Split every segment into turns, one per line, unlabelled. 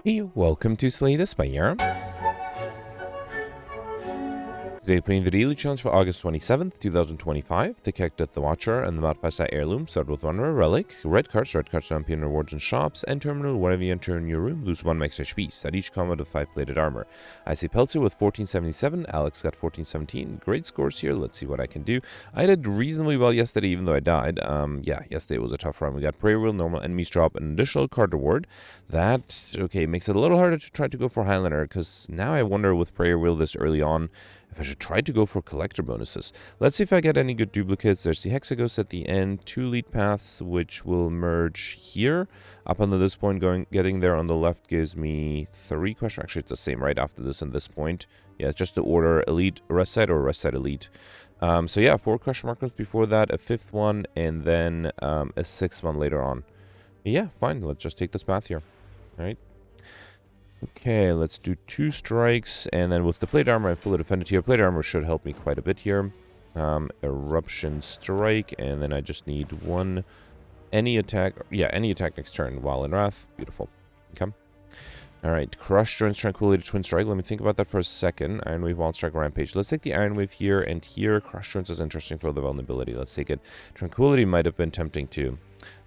Hey, welcome to Slay the Spire. Today playing the daily challenge for August 27th, 2025. The character The Watcher and the modifiers are Heirloom. Start with 1 relic. Red cards don't appear in rewards in shops. And terminal, whenever you enter in your room, lose 1 max HP. Set each combat of 5-plated armor. I see Peltzer with 1477. Alex got 1417. Great scores here. Let's see what I can do. I did reasonably well yesterday, even though I died. Yeah, yesterday was a tough run. We got Prayer Wheel, normal enemies drop, an additional card reward. That, okay, makes it a little harder to try to go for Highlander, because now I wonder with Prayer Wheel this early on, if I should try to go for collector bonuses. Let's see if I get any good duplicates. There's the Hexaghost at the end, 2 lead paths, which will merge here. Up until this point, getting there on the left gives me 3 questions. Actually, it's the same right after this and this point. Yeah, it's just the order elite rest side or rest side elite. So yeah, 4 question markers before that, a 5th one, and then a 6th one later on. Yeah, fine. Let's just take this path here. All right. Okay, let's do 2 strikes, and then with the plate armor, I'm fully defended here. Plate armor should help me quite a bit here. Eruption strike, and then I just need any attack next turn while in Wrath. Beautiful. Okay. Alright, Crush, Joins, Tranquility, Twin Strike. Let me think about that for a second. Iron Wave, Wild Strike, Rampage. Let's take the Iron Wave here and here. Crush Joins is interesting for the vulnerability. Let's take it. Tranquility might have been tempting too.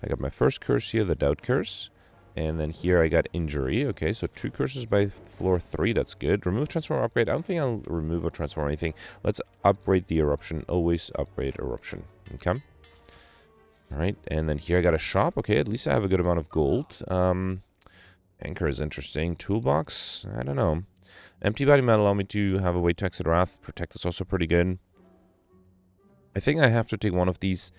I got my first curse here, the Doubt Curse. And then here I got Injury. Okay, so 2 curses by floor 3. That's good. Remove Transform Upgrade. I don't think I'll remove or transform anything. Let's upgrade the Eruption. Always upgrade Eruption. Okay. Alright, and then here I got a shop. Okay, at least I have a good amount of gold. Anchor is interesting. Toolbox? I don't know. Empty Body might allow me to have a way to exit Wrath. Protect is also pretty good. I think I have to take one of these.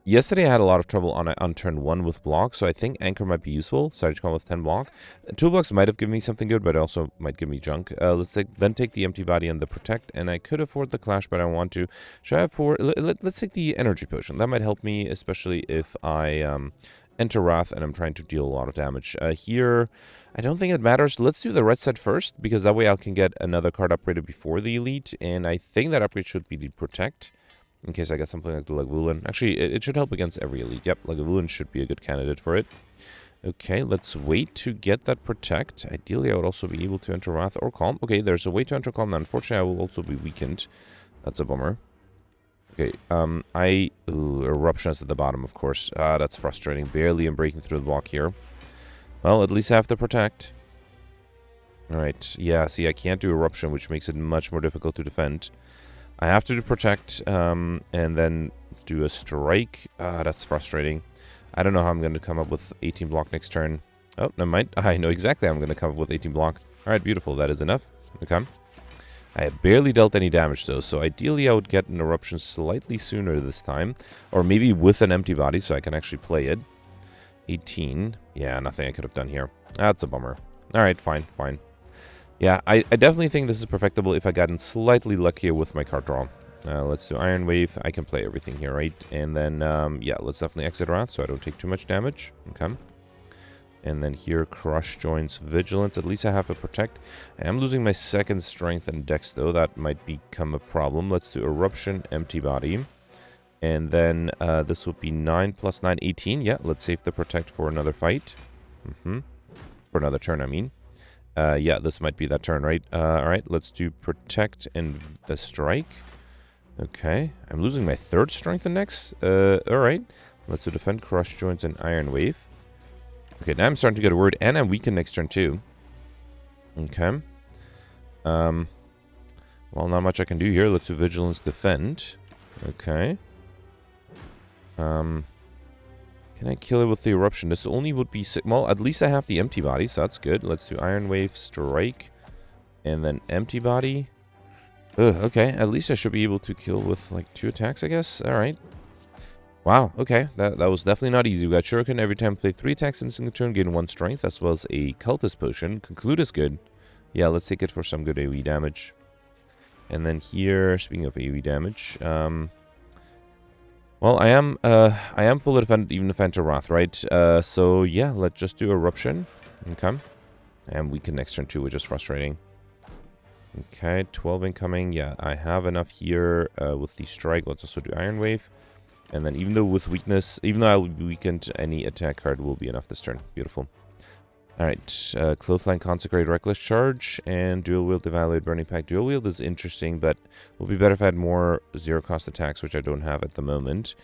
Yesterday I had a lot of trouble on turn 1 with block, so I think Anchor might be useful. Sorry to come with 10 block. Toolbox might have given me something good, but it also might give me junk. Let's take the Empty Body and the Protect, and I could afford the Clash, but I want to. Should I afford... Let's take the Energy Potion. That might help me, especially if I enter Wrath and I'm trying to deal a lot of damage. Here, I don't think it matters. Let's do the red set first, because that way I can get another card upgraded before the Elite, and I think that upgrade should be the Protect. In case I get something like the Lagavulin. Actually, it should help against every elite. Yep, Lagavulin should be a good candidate for it. Okay, let's wait to get that Protect. Ideally, I would also be able to enter Wrath or Calm. Okay, there's a way to enter Calm. Now, unfortunately, I will also be weakened. That's a bummer. Okay, Eruption is at the bottom, of course. That's frustrating. Barely am breaking through the block here. Well, at least I have to Protect. Alright, yeah, see, I can't do Eruption, which makes it much more difficult to defend. I have to do Protect, and then do a Strike. That's frustrating. I don't know how I'm going to come up with 18 block next turn. Oh, never mind. I know exactly how I'm going to come up with 18 block. Alright, beautiful. That is enough. Okay. I have barely dealt any damage, though, so ideally I would get an Eruption slightly sooner this time. Or maybe with an Empty Body, so I can actually play it. 18. Yeah, nothing I could have done here. That's a bummer. Alright, fine, fine. Yeah, I definitely think this is perfectable if I gotten slightly luckier with my card draw. Let's do Iron Wave. I can play everything here, right? And then, yeah, let's definitely exit Wrath so I don't take too much damage. Okay. And then here, Crush joins Vigilance. At least I have a Protect. I am losing my 2nd Strength and Dex, though. That might become a problem. Let's do Eruption, Empty Body. And then this would be 9 plus 9, 18. Yeah, let's save the Protect for another fight. For another turn, I mean. Yeah, this might be that turn, right? Alright, let's do Protect and a Strike. Okay, I'm losing my 3rd Strength and Dex. Alright, let's do Defend, Crush, Joints, and Iron Wave. Okay, now I'm starting to get a word, and I'm weakened next turn too. Okay. Well, not much I can do here. Let's do Vigilance, Defend. Okay. Can I kill it with the Eruption? This only would be... Well, at least I have the Empty Body, so that's good. Let's do Iron Wave, Strike, and then Empty Body. Ugh, okay. At least I should be able to kill with, like, 2 attacks, I guess. Alright. Wow, okay. That was definitely not easy. We got Shuriken every time. Play 3 attacks in a single turn, gain 1 strength, as well as a Cultist Potion. Conclude is good. Yeah, let's take it for some good AoE damage. And then here, speaking of AoE damage, well, I am fully defended even if I enter Wrath, right? So, yeah, let's just do Eruption. Okay. And we can next turn too, which is frustrating. Okay, 12 incoming. Yeah, I have enough here with the Strike. Let's also do Iron Wave. And then even though with weakness, even though I will be weakened, any attack card will be enough this turn. Beautiful. Alright, Clothesline, Consecrate, Reckless Charge, and Dual Wield, Evaluate, Burning Pact. Dual Wield is interesting, but it would be better if I had more zero-cost attacks, which I don't have at the moment.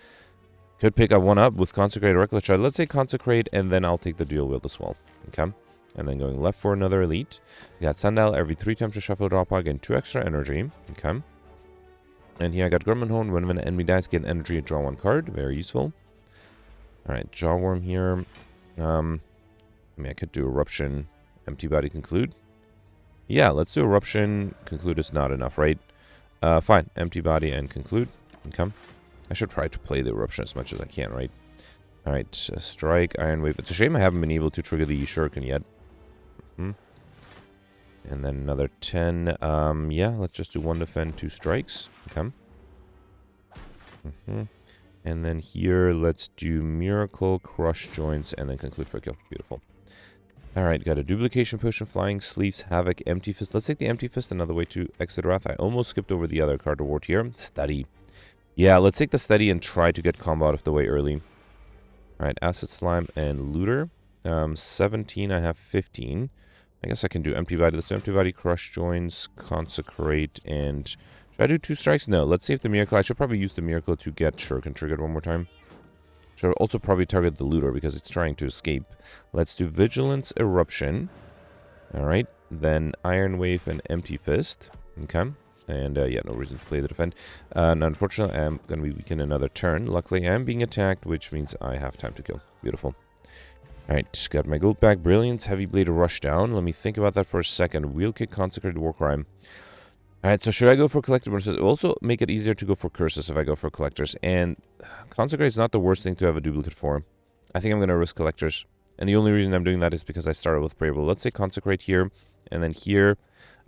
Could pick up one up with Consecrate, Reckless Charge. Let's say Consecrate, and then I'll take the Dual Wield as well. Okay? And then going left for another Elite. We got Sundial, every 3 times to shuffle a draw pod, gain 2 extra energy. Okay? And here I got Gorman Horn. When an enemy dies, get energy and draw 1 card. Very useful. Alright, Jawworm here. I mean, I could do Eruption, Empty Body, Conclude. Yeah, let's do Eruption. Conclude is not enough, right? Fine. Empty Body and Conclude. Okay. I should try to play the Eruption as much as I can, right? Alright, Strike, Iron Wave. It's a shame I haven't been able to trigger the Shuriken yet. And then another 10. Yeah, let's just do 1 defend, 2 strikes. Okay. And then here, let's do Miracle, Crush Joints, and then Conclude for a kill. Beautiful. Alright, got a Duplication Potion, Flying Sleeves, Havoc, Empty Fist. Let's take the Empty Fist, another way to exit Wrath. I almost skipped over the other card reward here. Study. Yeah, let's take the Study and try to get combo out of the way early. Alright, Acid Slime and Looter. 17, I have 15. I guess I can do Empty Body. Let's do Empty Body, Crush Joints, Consecrate, and... should I do 2 strikes? No, let's save the Miracle. I should probably use the Miracle to get Shuriken triggered one more time. Should also probably target the Looter because it's trying to escape. Let's do Vigilance, Eruption. Alright, then Iron Wave and Empty Fist. Okay. And yeah, no reason to play the defend. And unfortunately, I'm going to be weakened another turn. Luckily, I am being attacked, which means I have time to kill. Beautiful. Alright, got my gold back. Brilliance, Heavy Blade, Rush Down. Let me think about that for a second. Wheel Kick, Consecrated War Crime. Alright, so should I go for Collectibles? It will also make it easier to go for Curses if I go for Collectors. And Consecrate is not the worst thing to have a duplicate for. I think I'm going to risk Collectors. And the only reason I'm doing that is because I started with Prayable. Let's say Consecrate here, and then here.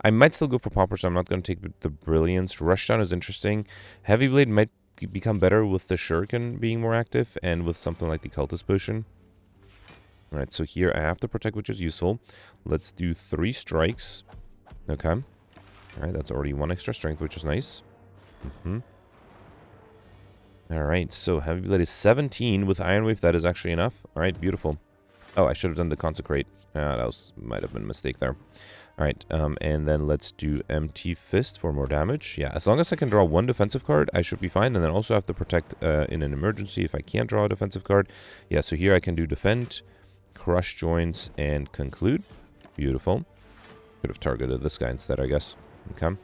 I might still go for Pauper, so I'm not going to take the Brilliance. Rushdown is interesting. Heavy Blade might become better with the Shuriken being more active, and with something like the Cultist Potion. Alright, so here I have to Protect, which is useful. Let's do 3 strikes. Okay. Alright, that's already 1 extra strength, which is nice. Alright, so Heavy Blade is 17. With Iron Wave, that is actually enough. Alright, beautiful. Oh, I should have done the Consecrate. That might have been a mistake there. Alright, and then let's do Empty Fist for more damage. Yeah, as long as I can draw 1 defensive card, I should be fine. And then also have to Protect in an emergency if I can't draw a defensive card. Yeah, so here I can do Defend, Crush Joints, and Conclude. Beautiful. Could have targeted this guy instead, I guess. Okay.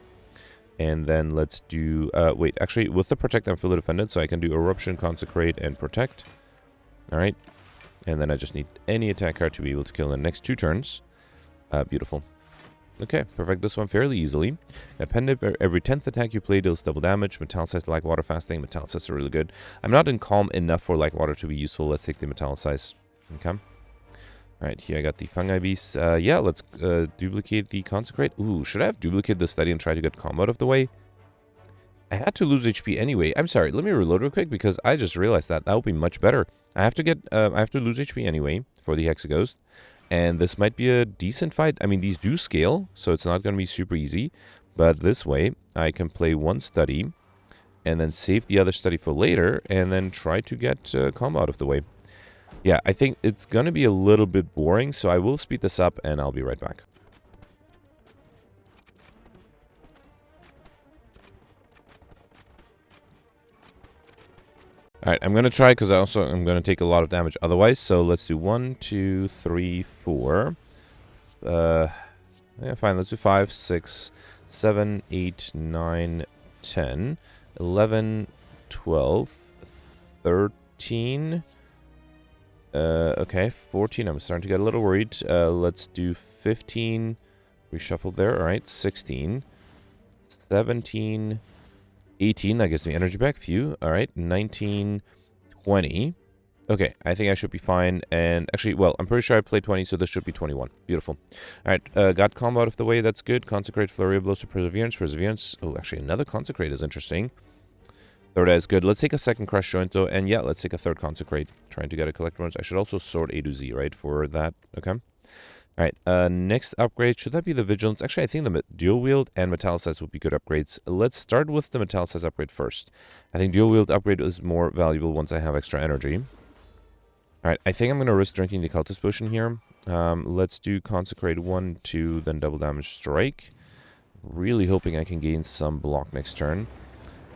And then let's do... wait, actually, with the Protect, I'm fully defended, so I can do Eruption, Consecrate, and Protect. Alright. And then I just need any attack card to be able to kill in the next 2 turns. Beautiful. Okay, perfect this one fairly easily. Appended, every 10th attack you play deals double damage. Metallicized, Like Water, Fasting. Metallicized are really good. I'm not in Calm enough for Like Water to be useful. Let's take the Metallicized. Okay. Alright, here I got the Fungi Beast. Yeah, let's duplicate the Consecrate. Ooh, should I have duplicated the Study and try to get Calm out of the way? I had to lose HP anyway. I'm sorry, let me reload real quick because I just realized that would be much better. I have to lose HP anyway for the Hexaghost. And this might be a decent fight. I mean, these do scale, so it's not going to be super easy. But this way, I can play 1 Study and then save the other Study for later and then try to get Calm out of the way. Yeah, I think it's going to be a little bit boring, so I will speed this up and I'll be right back. Alright, I'm going to try because I'm going to take a lot of damage otherwise. So let's do 1, 2, 3, 4. Yeah, fine. Let's do 5, 6, 7, 8, 9, 10, 11, 12, 13. Okay, 14. I'm starting to get a little worried. Let's do 15. Reshuffled there. Alright, 16. 17. 18, that gives me energy back. Phew. Alright, 19, 20. Okay, I think I should be fine. And actually, well, I'm pretty sure I played 20, so this should be 21. Beautiful. Alright, got Calm out of the way. That's good. Consecrate, Flurry of Blows to Perseverance. Perseverance. Oh, actually, another Consecrate is interesting. Third eye is good. Let's take a second Crush Joint, though. And yeah, let's take a third Consecrate. Trying to get a Collectibles. I should also sort A to Z, right, for that. Okay. Alright, next upgrade, should that be the Vigilance? Actually, I think the Dual Wield and Metallicized would be good upgrades. Let's start with the Metallicized upgrade first. I think Dual Wield upgrade is more valuable once I have extra energy. Alright, I think I'm going to risk drinking the Cultist Potion here. Let's do Consecrate 1, 2, then double damage strike. Really hoping I can gain some block next turn.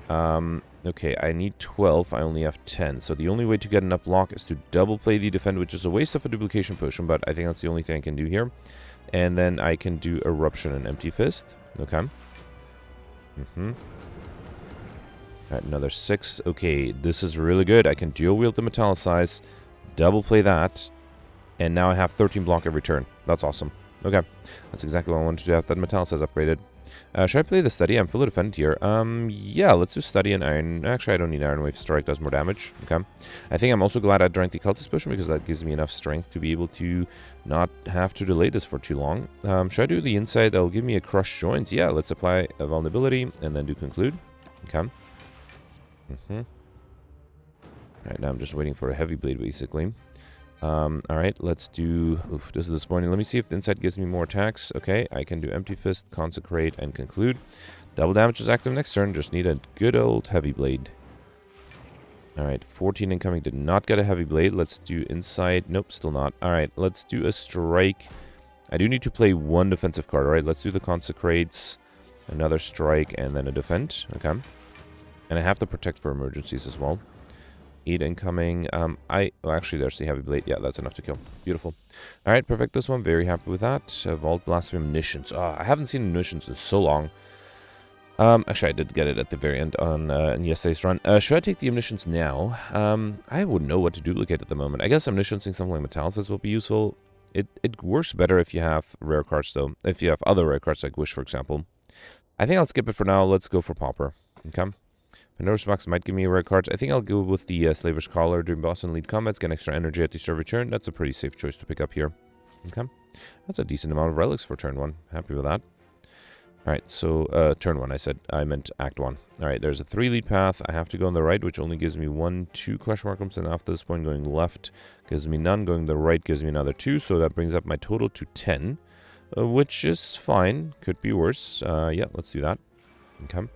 Okay, I need 12. I only have 10. So the only way to get enough block is to double play the defend, which is a waste of a duplication potion, but I think that's the only thing I can do here. And then I can do Eruption and Empty Fist. Okay. Alright, another 6. Okay, this is really good. I can dual wield the Metallicize, double play that, and now I have 13 block every turn. That's awesome. Okay, that's exactly what I wanted to have that Metallicize upgraded. Should I play the Study? I'm fully defended here. Yeah, let's do Study and Iron. Actually, I don't need Iron Wave. Strike does more damage. Okay. I think I'm also glad I drank the Cultist Potion because that gives me enough strength to be able to not have to delay this for too long. Should I do the Insight? That'll give me a Crush Joints. Yeah, let's apply a Vulnerability and then do Conclude. Okay. Alright, now I'm just waiting for a Heavy Blade, basically. Alright, let's do... Oof, this is disappointing. Let me see if the Insight gives me more attacks. Okay, I can do Empty Fist, Consecrate, and Conclude. Double damage is active next turn. Just need a good old Heavy Blade. Alright, 14 incoming. Did not get a Heavy Blade. Let's do Insight. Nope, still not. Alright, let's do a Strike. I do need to play one defensive card. Alright, let's do the Consecrates, another Strike, and then a Defend. Okay. And I have to Protect for emergencies as well. 8 incoming. Oh, actually, there's the Heavy Blade. Yeah, that's enough to kill. Beautiful. All right, perfect. This one, very happy with that. Vault Blasphemy Omniscience. I haven't seen Omniscience in so long. Actually, I did get it at the very end on in yesterday's run. Should I take the Omniscience now? I wouldn't know what to duplicate at the moment. I guess Omnisciencing something like Metallicize will be useful. It works better if you have rare cards, though. If you have other rare cards, like Wish, for example. I think I'll skip it for now. Let's go for Pauper. Okay. Pandora's Box might give me rare cards. I think I'll go with the Slaver's Collar during boss and lead combats. Get extra energy at the start of return. That's a pretty safe choice to pick up here. Okay. That's a decent amount of relics for turn 1. Happy with that. Alright, so turn 1 I meant Act 1. Alright, there's a 3 lead path. I have to go on the right, which only gives me 1, 2 Crush Markums, and after this point going left gives me none. Going to the right gives me another 2, so that brings up my total to 10. Which is fine. Could be worse. Yeah, let's do that. Okay.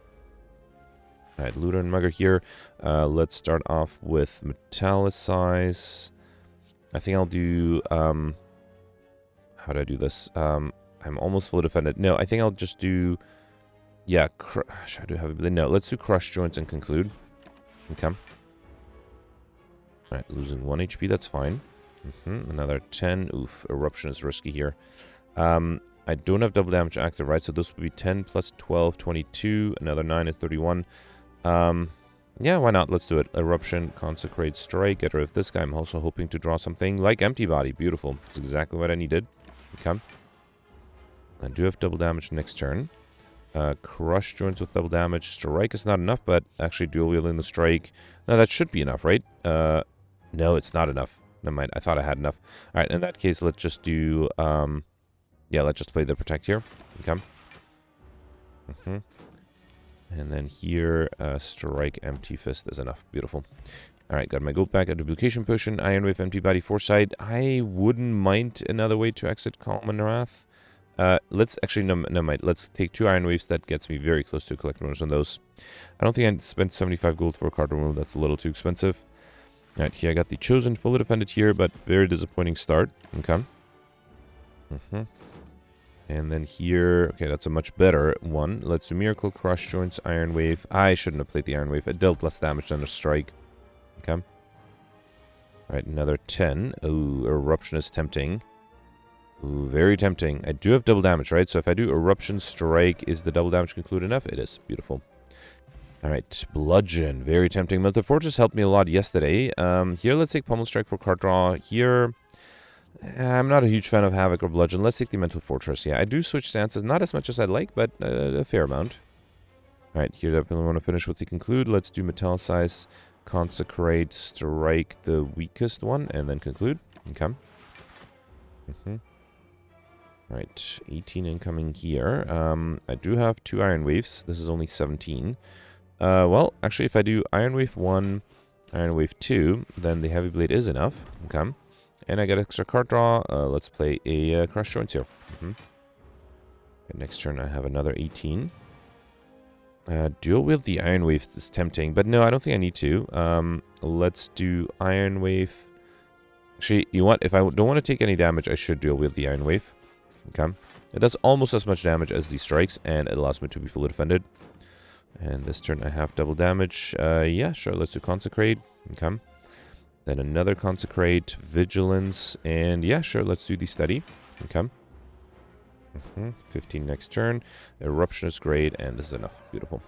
Alright, Looter and Mugger here. Let's start off with Metallicize. I think I'll do... how do I do this? I'm almost fully defended. No, I think I'll just do... Yeah, should I do Heavy Blade? No, let's do Crush Joints and Conclude. Okay. Alright, losing 1 HP, that's fine. Another 10. Oof, Eruption is risky here. I don't have double damage active, right? So this would be 10 plus 12, 22. Another 9 is 31. Yeah, why not? Let's do it. Eruption, Consecrate, Strike. Get rid of this guy. I'm also hoping to draw something like Empty Body. Beautiful. That's exactly what I needed. Okay. I do have double damage next turn. Crush Joints with double damage. Strike is not enough, but actually dual wielding the Strike. No, that should be enough, right? No, it's not enough. Never mind. I thought I had enough. Alright, in that case, let's just do... yeah, let's just play the Protect here. Okay. And then here, Strike, Empty Fist is enough. Beautiful. Alright, got my gold back, a Duplication Potion, Iron Wave, Empty Body, Foresight. I wouldn't mind another way to exit Calm and Wrath. Let's actually, no mind. Let's take 2 Iron Waves. That gets me very close to collect bonus on those. I don't think I'd spend 75 gold for a card removal. That's a little too expensive. Alright, here I got the Chosen, fully defended here, but very disappointing start. Okay. And then here, okay, that's a much better one. Let's do Miracle, Crush Joints, Iron Wave. I shouldn't have played the Iron Wave. It dealt less damage than a Strike. Okay. Alright, another 10. Ooh, Eruption is tempting. Ooh, very tempting. I do have double damage, right? So if I do Eruption, Strike, is the double damage Conclude enough? It is. Beautiful. Alright, Bludgeon. Very tempting. Melted Fortress helped me a lot yesterday. Here, let's take Pummel Strike for card draw. Here... I'm not a huge fan of Havoc or Bludgeon. Let's take the Mental Fortress. Yeah, I do switch stances. Not as much as I'd like, but a fair amount. Alright, here definitely want to finish with the Conclude. Let's do Metallicize, Consecrate, Strike the weakest one, and then Conclude. Okay. Alright, 18 incoming here. I do have 2 Iron Waves. This is only 17. Well, actually, if I do Iron Wave 1, Iron Wave 2, then the Heavy Blade is enough. Okay. And I get extra card draw. Let's play a Crush Joints here. Okay, next turn I have another 18. Dual wield the Iron Wave is tempting, but no, I don't think I need to. Let's do Iron Wave. Actually, you know what? If I don't want to take any damage, I should dual wield the Iron Wave. Okay. It does almost as much damage as the strikes, and it allows me to be fully defended. And this turn I have double damage. Yeah, sure, let's do Consecrate. Okay. Then another Consecrate, Vigilance, and yeah, sure, let's do the Steady. Okay. 15 next turn. Eruption is great, and this is enough. Beautiful.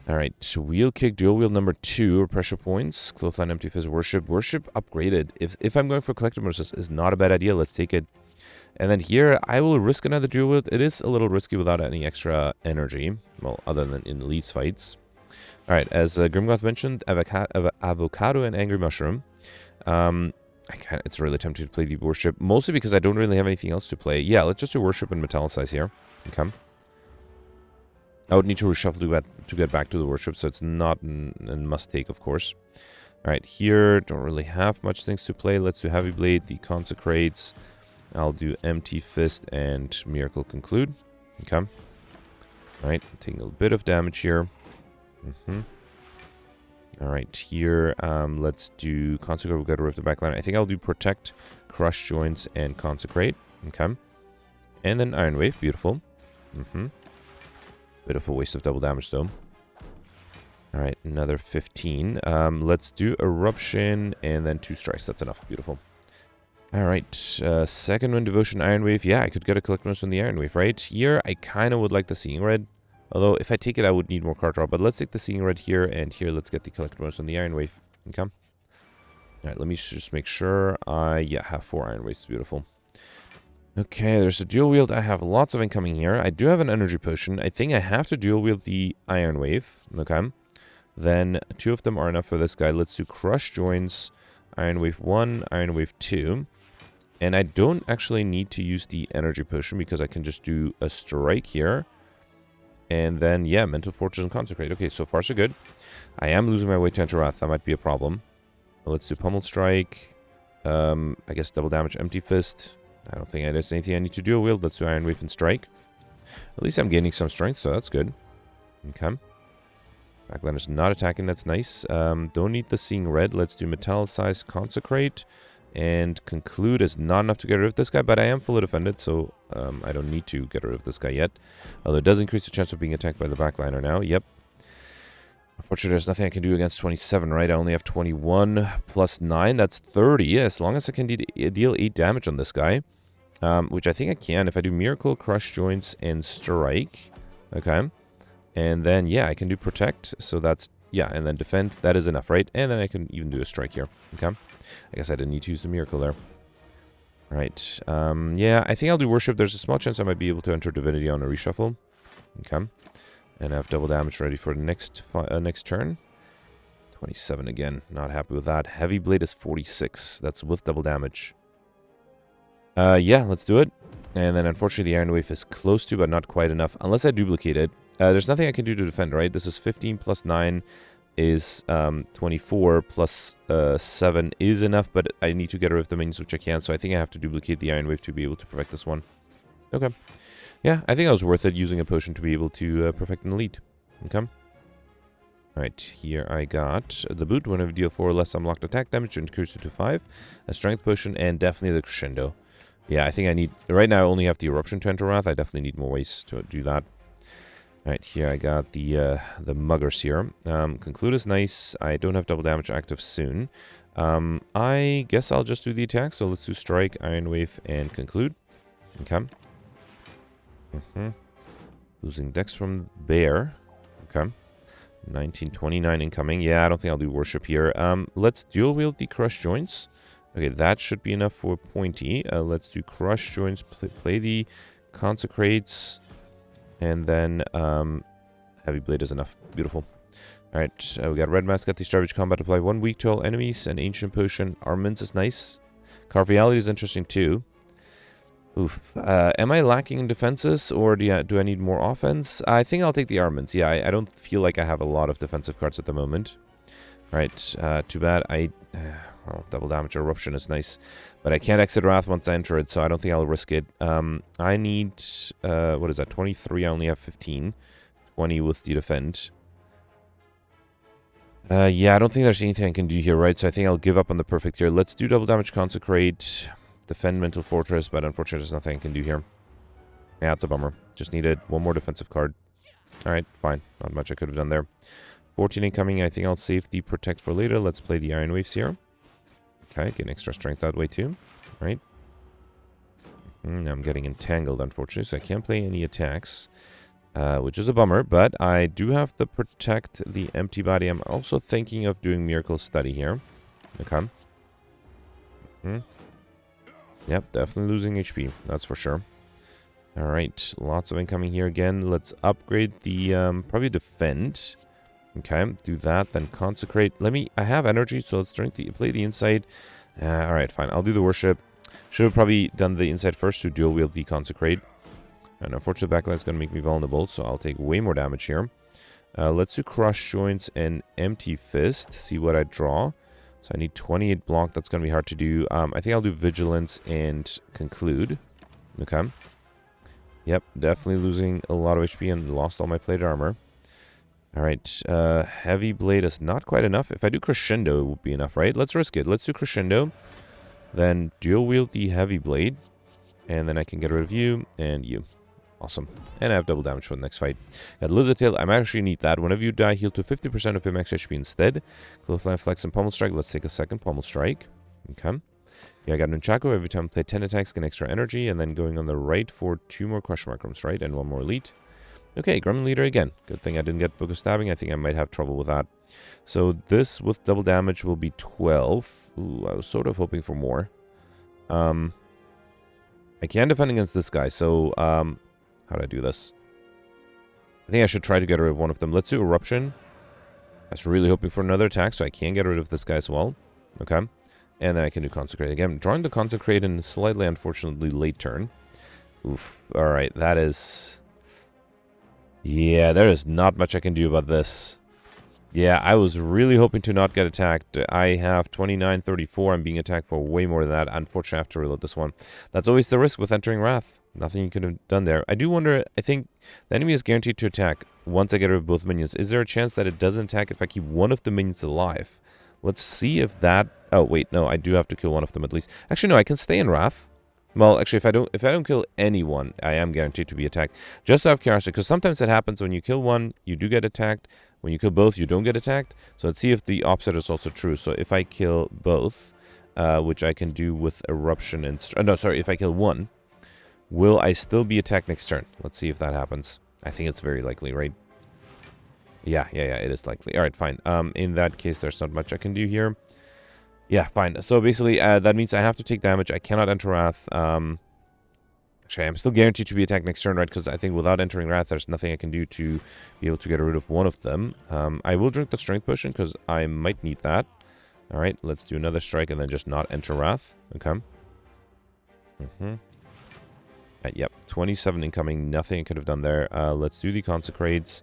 Alright, so Wheel Kick, Dual Wield number 2, Pressure Points, Clothesline, Empty Fist, Worship. Worship upgraded. If I'm going for Collectibles, this is not a bad idea. Let's take it. And then here, I will risk another Dual Wield. It is a little risky without any extra energy. Well, other than in Elites fights. Alright, as Grimgoth mentioned, Avocado and Angry Mushroom. It's really tempting to play the Worship, mostly because I don't really have anything else to play. Yeah, let's just do Worship and Metallicize here. Okay. I would need to reshuffle to get back to the Worship, so it's not a must-take, of course. Alright, here, don't really have much things to play. Let's do Heavy Blade, the Consecrates. I'll do Empty Fist and Miracle Conclude. Okay. Alright, taking a bit of damage here. Alright, here, let's do Consecrate. We've got to rift the backline. I think I'll do Protect, Crush Joints, and Consecrate. Okay. And then Iron Wave. Beautiful. Bit of a waste of double damage, though. Alright, another 15. Let's do Eruption, and then 2 strikes. That's enough. Beautiful. Alright, second one, Devotion, Iron Wave. Yeah, I could get a Collectibles on the Iron Wave, right? Here, I kind of would like the Seeing Red. Although, if I take it, I would need more card draw. But let's take the Seeing Red here, and here, let's get the Collectibles on the Iron Wave. Okay. Alright, let me just make sure I, have 4 Iron Waves. Beautiful. Okay, there's a dual wield. I have lots of incoming here. I do have an energy potion. I think I have to dual wield the Iron Wave. Okay. Then 2 of them are enough for this guy. Let's do Crush Joints, Iron Wave 1, Iron Wave 2. And I don't actually need to use the energy potion because I can just do a strike here. And then, yeah, Mental Fortress and Consecrate. Okay, so far so good. I am losing my way to Enter Wrath. That might be a problem. Let's do Pummel Strike. I guess double damage, Empty Fist. I don't think there's anything I need to dual wield. Let's do Iron Wave and Strike. At least I'm gaining some strength, so that's good. Okay. Backlander's not attacking. That's nice. Don't need the Seeing Red. Let's do Metallicize, Consecrate. And Conclude is not enough to get rid of this guy, but I am fully defended, so I don't need to get rid of this guy yet. Although it does increase the chance of being attacked by the backliner now. Yep. Unfortunately, there's nothing I can do against 27, right? I only have 21 plus 9. That's 30. Yeah, as long as I can deal 8 damage on this guy. Which I think I can if I do Miracle, Crush Joints, and Strike. Okay. And then, yeah, I can do Protect. So that's, yeah, and then Defend. That is enough, right? And then I can even do a Strike here. Okay. I guess I didn't need to use the Miracle there. Right. Yeah, I think I'll do Worship. There's a small chance I might be able to enter Divinity on a reshuffle. Okay. And I have double damage ready for the next turn. 27 again. Not happy with that. Heavy Blade is 46. That's with double damage. Yeah, let's do it. And then unfortunately the Iron Wave is close to, but not quite enough. Unless I duplicate it. There's nothing I can do to defend, right? This is 15 plus 9 is 24 plus 7 is enough, but I need to get rid of the minions, which I can. So I think I have to duplicate the Iron Wave to be able to perfect this one. Okay. Yeah, I think that was worth it, using a potion to be able to perfect an elite. Okay. Alright, here I got the boot. Whenever you deal 4 or less unlocked attack damage, increase it to 5. A strength potion, and definitely the crescendo. Yeah, I think I need... Right now I only have the eruption to enter Wrath. I definitely need more ways to do that. Alright, here I got the muggers here. Conclude is nice. I don't have double damage active soon. I guess I'll just do the attack. So let's do Strike, Iron Wave, and Conclude. Okay. Losing Dex from Bear. Okay. 1929 incoming. Yeah, I don't think I'll do Worship here. Let's dual wield the Crush Joints. Okay, that should be enough for Pointy. Let's do Crush Joints, play the Consecrates, and then Heavy Blade is enough. Beautiful. Alright, we got Red Mask, got the Starvage Combat, apply 1 weak to all enemies, and Ancient Potion. Armaments is nice. Carve Reality is interesting too. Oof. Am I lacking in defenses, or do I need more offense? I think I'll take the armaments. Yeah, I don't feel like I have a lot of defensive cards at the moment. Right, too bad. Well, double damage eruption is nice, but I can't exit Wrath once I enter it, so I don't think I'll risk it. I need, what is that, 23? I only have 15. 20 with the defend. Yeah, I don't think there's anything I can do here, right? So I think I'll give up on the perfect here. Let's do double damage consecrate, defend mental fortress, but unfortunately there's nothing I can do here. Yeah, it's a bummer. Just needed one more defensive card. Alright, fine. Not much I could have done there. 14 incoming. I think I'll save the protect for later. Let's play the Iron Waves here. Okay, getting extra strength that way too. Right. I'm getting entangled, unfortunately, so I can't play any attacks. Which is a bummer, but I do have to protect the empty body. I'm also thinking of doing Miracle Study here. Okay. Yep, definitely losing HP. That's for sure. Alright, lots of incoming here again. Let's upgrade the, probably defend. Okay, do that, then consecrate. I have energy, so let's play the insight. Alright, fine. I'll do the worship. Should have probably done the insight first to dual wield the consecrate. And unfortunately, backlight's going to make me vulnerable, so I'll take way more damage here. Let's do crush joints and empty fist. See what I draw. So I need 28 block. That's going to be hard to do. I think I'll do vigilance and conclude. Okay. Yep, definitely losing a lot of HP and lost all my plated armor. Alright, heavy blade is not quite enough. If I do crescendo, it would be enough, right? Let's risk it. Let's do crescendo. Then dual wield the heavy blade. And then I can get rid of you and you. Awesome. And I have double damage for the next fight. Got Lizard Tail. I might actually need that. Whenever you die, heal to 50% of your max HP instead. Clothesline, Flex, and Pommel Strike. Let's take a second Pommel Strike. Okay. Yeah, I got Nunchaku. Every time I play 10 attacks, get extra energy. And then going on the right for 2 more Crush Micrums, right? And 1 more Elite. Okay, Gremlin Leader again. Good thing I didn't get Book of Stabbing. I think I might have trouble with that. So this with double damage will be 12. Ooh, I was sort of hoping for more. I can defend against this guy, so how do I do this? I think I should try to get rid of one of them. Let's do Eruption. I was really hoping for another attack, so I can get rid of this guy as well. Okay. And then I can do Consecrate again. Drawing the Consecrate in a slightly, unfortunately, late turn. Oof. Alright, that is... Yeah, there is not much I can do about this. Yeah, I was really hoping to not get attacked. I have 29-34. I'm being attacked for way more than that. Unfortunately, I have to reload this one. That's always the risk with entering Wrath. Nothing you could have done there. I do wonder, I think the enemy is guaranteed to attack once I get rid of both minions. Is there a chance that it doesn't attack if I keep one of the minions alive? Let's see if that... Oh, wait, no, I do have to kill one of them at least. Actually, no, I can stay in Wrath. Well, actually, if I don't kill anyone, I am guaranteed to be attacked. Just out of curiosity, because sometimes it happens when you kill one, you do get attacked. When you kill both, you don't get attacked. So let's see if the opposite is also true. So if I kill both, which I can do with Eruption and... no, sorry, if I kill one, will I still be attacked next turn? Let's see if that happens. I think it's very likely, right? Yeah, it is likely. All right, fine. In that case, there's not much I can do here. Yeah, fine. So basically, that means I have to take damage. I cannot enter Wrath. Actually, I'm still guaranteed to be attacked next turn, right? Because I think without entering Wrath, there's nothing I can do to be able to get rid of one of them. I will drink the Strength Potion because I might need that. All right, let's do another strike and then just not enter Wrath. Okay. Yep, 27 incoming. Nothing I could have done there. Let's do the Consecrates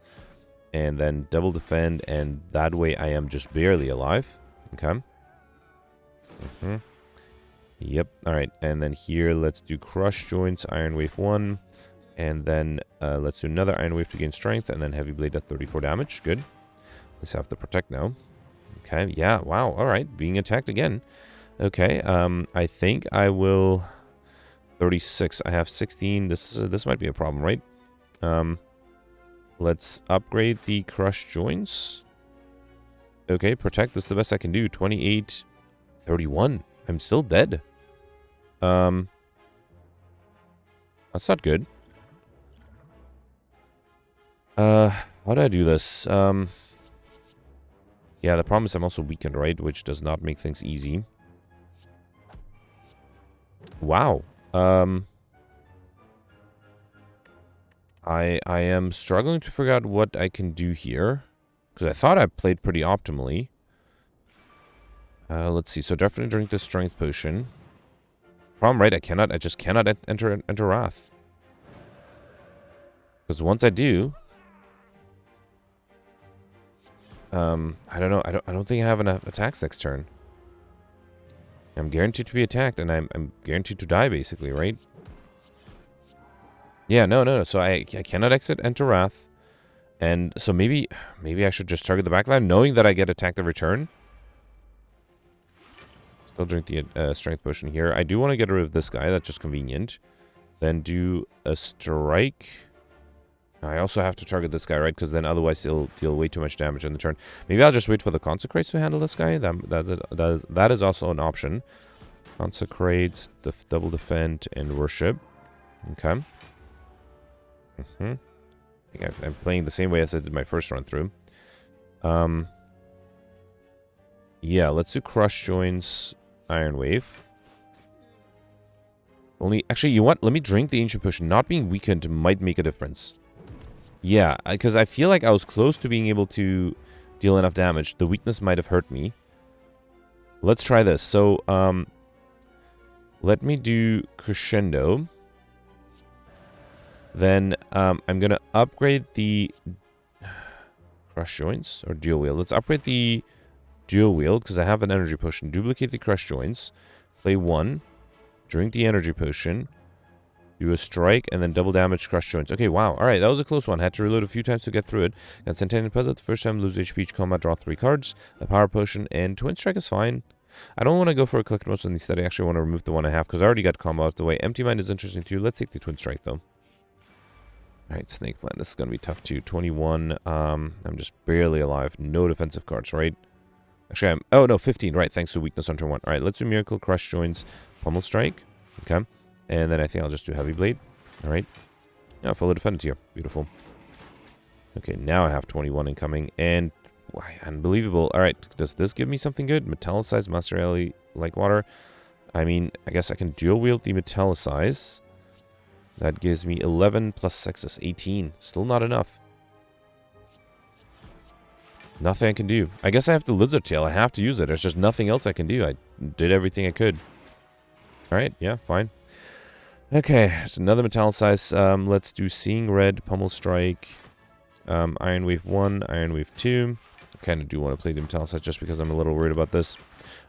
and then double defend, and that way I am just barely alive. Okay. Yep. All right. And then here, let's do Crush Joints, Iron Wave 1. And then let's do another Iron Wave to gain strength. And then Heavy Blade at 34 damage. Good. Let's have to protect now. Okay. Yeah. Wow. All right. Being attacked again. Okay. I think I will... 36. I have 16. This might be a problem, right? Let's upgrade the Crush Joints. Okay. Protect. This is the best I can do. 28... 31. I'm still dead. That's not good. How do I do this? Yeah, the problem is I'm also weakened, right? Which does not make things easy. Wow. I am struggling to figure out what I can do here. Because I thought I played pretty optimally. Let's see. So definitely drink the Strength Potion. Problem, right? I just cannot enter Wrath. Because once I do, I don't know. I don't think I have enough attacks next turn. I'm guaranteed to be attacked, and I'm guaranteed to die, basically, right? Yeah, no. So I cannot enter Wrath. And so maybe I should just target the backline, knowing that I get attacked every turn. Still drink the strength potion here. I do want to get rid of this guy. That's just convenient. Then do a strike. I also have to target this guy, right? Because then otherwise he'll deal way too much damage in the turn. Maybe I'll just wait for the Consecrates to handle this guy. That is also an option. Consecrates, double defend, and worship. Okay. I think I'm playing the same way as I did my first run through. Yeah, let's do Crush Joints, Iron Wave. Actually, you know what? Let me drink the Ancient Potion. Not being weakened might make a difference. Yeah, because I feel like I was close to being able to deal enough damage. The weakness might have hurt me. Let's try this. So, let me do Crescendo. Then, I'm going to upgrade the Crush Joints or Dual Wield. Let's upgrade the Dual Wield because I have an Energy Potion. Duplicate the Crush Joints. Play 1. Drink the Energy Potion. Do a strike, and then double damage Crush Joints. Okay, wow. Alright, that was a close one. Had to reload a few times to get through it. Got Centennial Puzzle. The first time, lose HP each combat, draw 3 cards. A Power Potion, and Twin Strike is fine. I don't want to go for a click most on these that I actually want to remove the one I have, because I already got combo out of the way. Empty Mind is interesting too. Let's take the Twin Strike, though. Alright, Snake Plant. This is going to be tough, too. 21. I'm just barely alive. No defensive cards, right? Actually, oh, no, 15. Right, thanks to weakness on turn 1. Alright, let's do Miracle, Crush Joints, Pummel Strike. Okay. And then I think I'll just do Heavy Blade. Alright. Now, fully defended here. Beautiful. Okay, now I have 21 incoming. And, why, unbelievable. Alright, does this give me something good? Metallicize, Master Alley, like water. I mean, I guess I can dual wield the Metallicize. That gives me 11 plus 6 is 18. Still not enough. Nothing I can do. I guess I have the Lizard Tail. I have to use it. There's just nothing else I can do. I did everything I could. Alright, yeah, fine. Okay, there's another Metallicize. Let's do Seeing Red, Pummel Strike, Iron Wave 1, Iron Wave 2. I kind of do want to play the Metallicize just because I'm a little worried about this.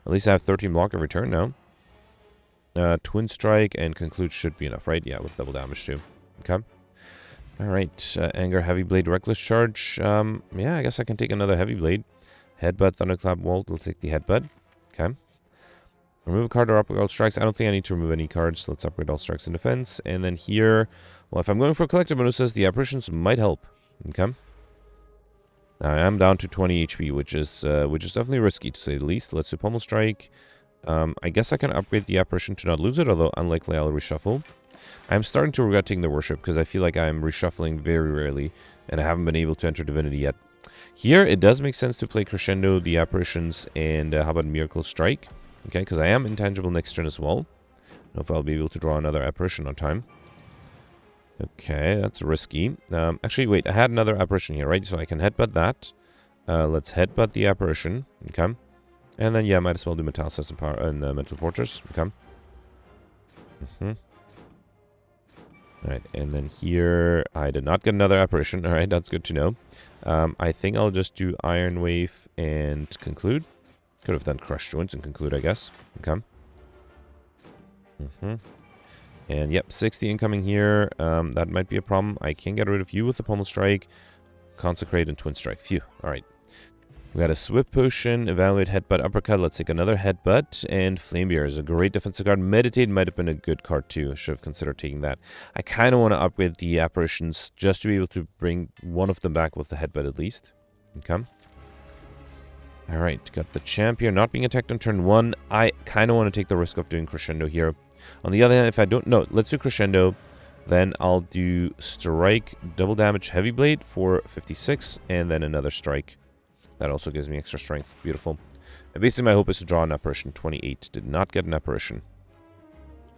At least I have 13 block every turn now. Twin Strike and Conclude should be enough, right? Yeah, with double damage too. Okay. Alright, Anger, Heavy Blade, Reckless Charge. Yeah, I guess I can take another Heavy Blade. Headbutt, Thunderclap, Walt. We'll take the Headbutt. Okay. Remove a card or upgrade all strikes. I don't think I need to remove any cards. Let's upgrade all strikes in defense. And then here, well, if I'm going for collector bonuses, the apparitions might help. Okay. Now I am down to 20 HP, which is definitely risky to say the least. Let's do Pummel Strike. I guess I can upgrade the apparition to not lose it, although unlikely I'll reshuffle. I'm starting to regret taking the worship because I feel like I'm reshuffling very rarely, and I haven't been able to enter Divinity yet. Here, it does make sense to play Crescendo, the apparitions, and how about Miracle Strike? Okay, because I am intangible next turn as well. I don't know if I'll be able to draw another apparition on time. Okay, that's risky. Actually, wait, I had another apparition here, right? So I can headbutt that. Let's headbutt the apparition. Okay. And then, yeah, might as well do Metallicize and Power and Mental Fortress. Okay. Alright, and then here, I did not get another apparition. Alright, that's good to know. I think I'll just do Iron Wave and Conclude. Could have done Crush Joints and Conclude, I guess. Okay. And yep, 60 incoming here. That might be a problem. I can get rid of you with the Pummel Strike, Consecrate, and Twin Strike. Phew. Alright. We got a Swift Potion, Evaluate, Headbutt, Uppercut. Let's take another Headbutt. And Flame Bear is a great defensive card. Meditate might have been a good card too. I should have considered taking that. I kind of want to upgrade the apparitions just to be able to bring one of them back with the Headbutt at least. Okay. Alright, got the Champion not being attacked on turn 1. I kind of want to take the risk of doing Crescendo here. On the other hand, if I don't... No, let's do Crescendo. Then I'll do Strike, double damage, Heavy Blade for 56, and then another Strike. That also gives me extra strength. Beautiful. And basically my hope is to draw an apparition. 28. Did not get an apparition.